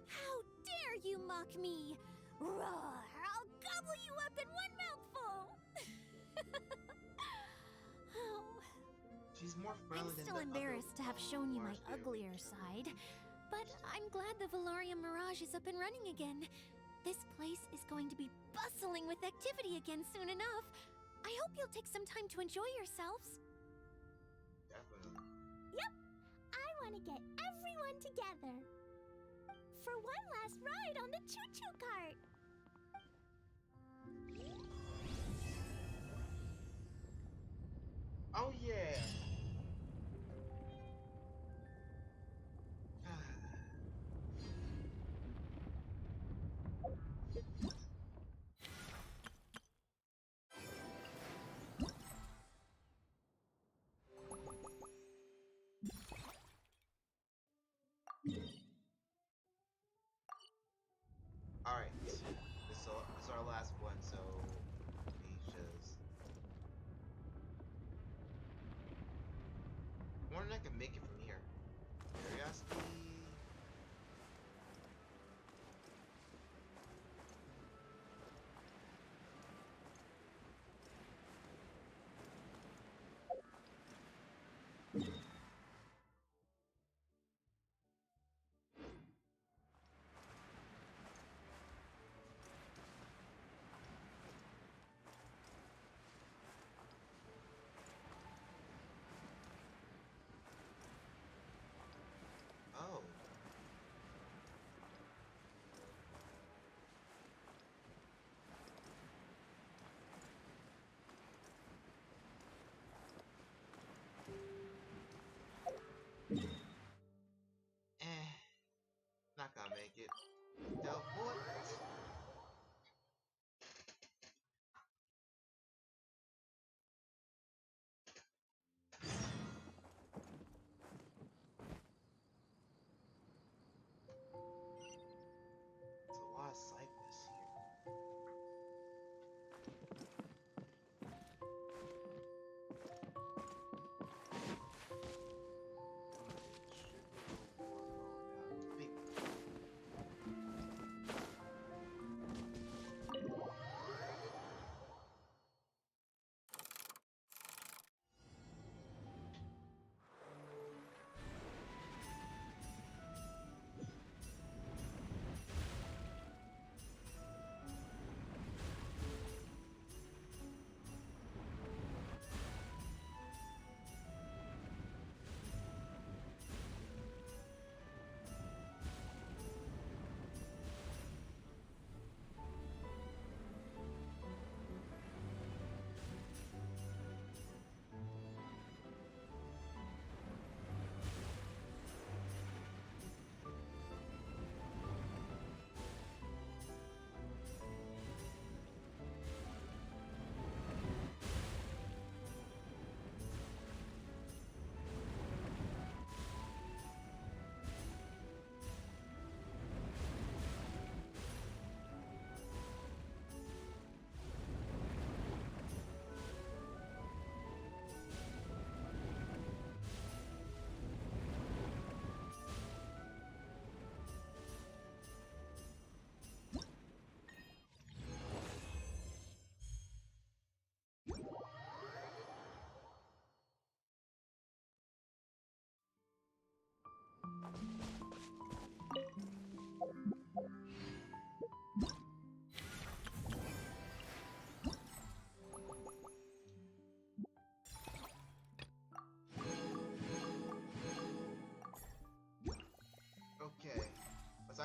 How dare you mock me! Roar! I'll gobble you up in one mouthful! Oh. She's more friendly I'm than still the embarrassed other, to have shown you my Mars fairies. uglier side, but I'm glad the Valarian Mirage is up and running again. This place is going to be bustling with activity again soon enough. I hope you'll take some time to enjoy yourselves. Definitely. Yep! I want to get everyone together. For one last ride on the choo-choo cart. Oh yeah. Alright, this is our last one, so let me just...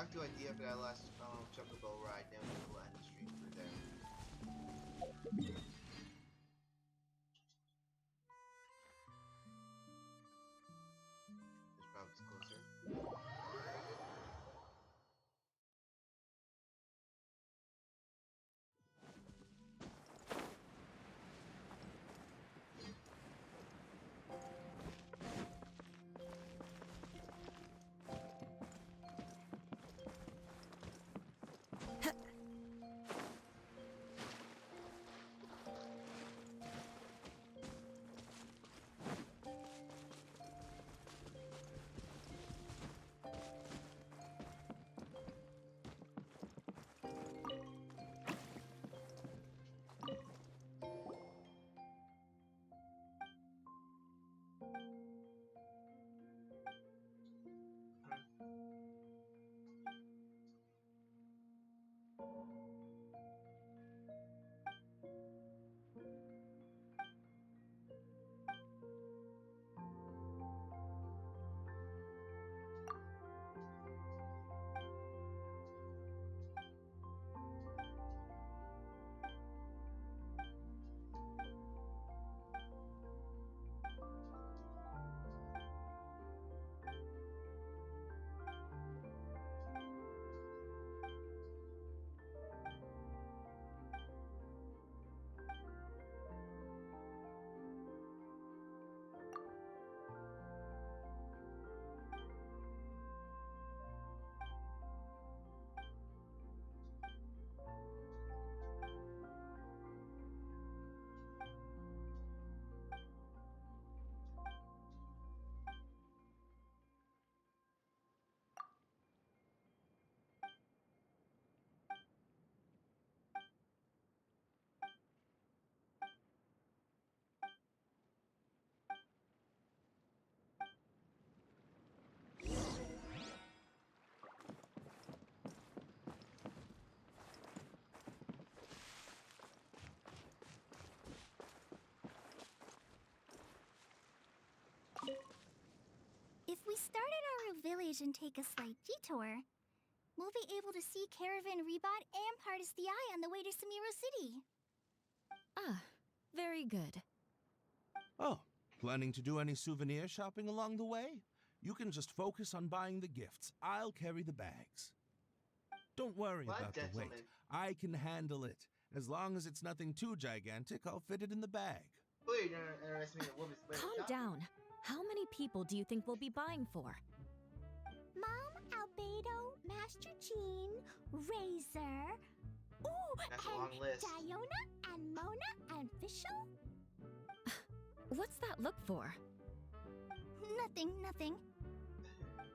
back to idea for that last chocobo ride, then we'll end the stream for there. This probably closer. If we start at our village and take a slight detour, we'll be able to see Caravan Rebot and Pardis the Eye on the way to Samiro City. Ah, very good. Oh, planning to do any souvenir shopping along the way? You can just focus on buying the gifts. I'll carry the bags. Don't worry What, about the weight. gentlemen? I can handle it. As long as it's nothing too gigantic, I'll fit it in the bag. Oh, you're interested in a woman's way of Calm shopping? down. How many people do you think we'll be buying for? Mom, Albedo, Master Jean, Razor, That's a long list. Diona, and Mona, and Fischl? What's that look for? Nothing.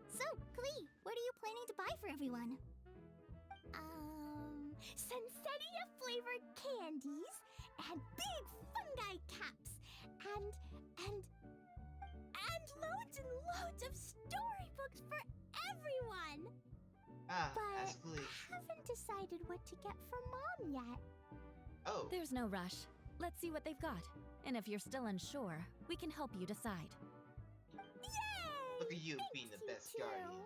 So, Klee, what are you planning to buy for everyone? Sensetia-flavored candies, and big fungi caps, and loads and loads of storybooks for everyone! Ah, But that's Glee. I haven't decided what to get for Mom yet. Oh, There's no rush. Let's see what they've got. And if you're still unsure, we can help you decide. Yay! look at you Thanks, being the you best two. guardian.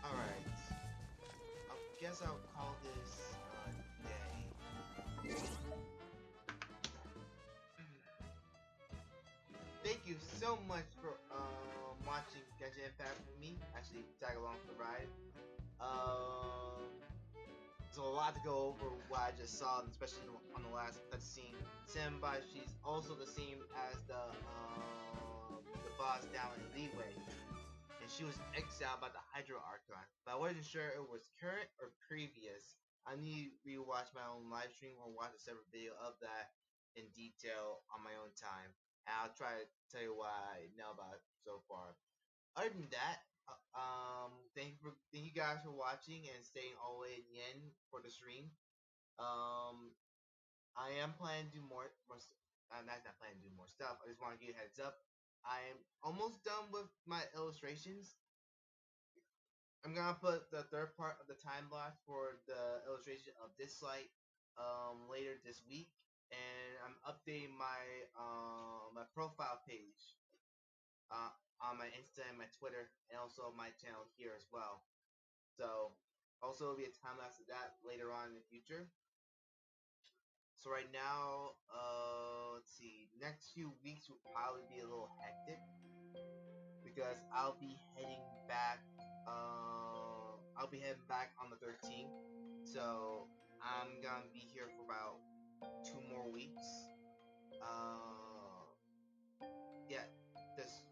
Alright. I guess I'll call this a day. Thank you so much for watching Genshin Impact with me. Actually, tag along for the ride. There's a lot to go over what I just saw, especially on the last cutscene. Senpai, she's also the same as the boss down in Leeway, and she was exiled by the Hydro Archon. But I wasn't sure it was current or previous. I need to rewatch my own live stream or watch a separate video of that in detail on my own time. And I'll try to tell you what I know about it so far. Other than that, thank you guys for watching and staying all the way in the end for the stream. I am planning to do more. I'm not planning to do more stuff. I just want to give you a heads up. I am almost done with my illustrations. I'm gonna put the third part of the time block for the illustration of this light later this week, and I'm updating my profile page uh, on my Insta and my Twitter, and also my channel here as well. So also will be a time lapse of that later on in the future. So right now, let's see, next few weeks will probably be a little hectic because I'll be heading back on the 13th. So I'm gonna be here for about 2 more weeks. Uh, yeah, just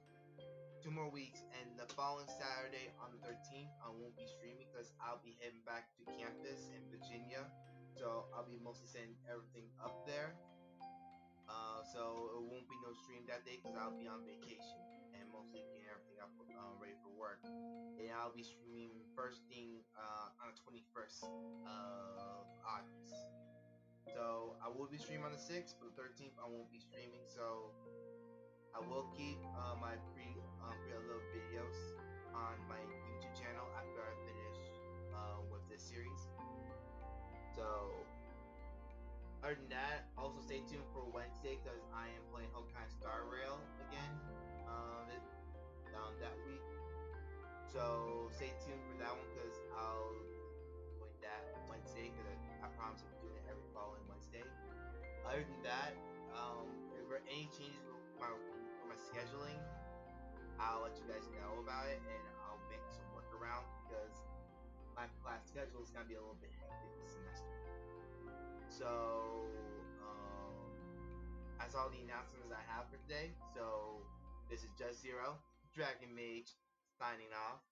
2 more weeks, and the following Saturday on the 13th, I won't be streaming because I'll be heading back to campus in Virginia. So I'll be mostly setting everything up there. So it won't be no stream that day because I'll be on vacation and mostly getting everything up ready for work. And I'll be streaming first thing on the 21st of August. So I will be streaming on the 6th, but the 13th I won't be streaming. So I will keep my pre-upload videos on my YouTube channel after I finish with this series. So other than that, also stay tuned for Wednesday because I am playing Honkai Star Rail again that week. So stay tuned for that one because I'll be doing that Wednesday because I promise I'm doing it every following Wednesday. Other than that, if there are any changes with my scheduling, I'll let you guys know about it and I'll make some workaround because my class schedule is gonna be a little bit hectic this semester. So that's all the announcements I have for today. So this is JustZero, Dragon Mage, signing off.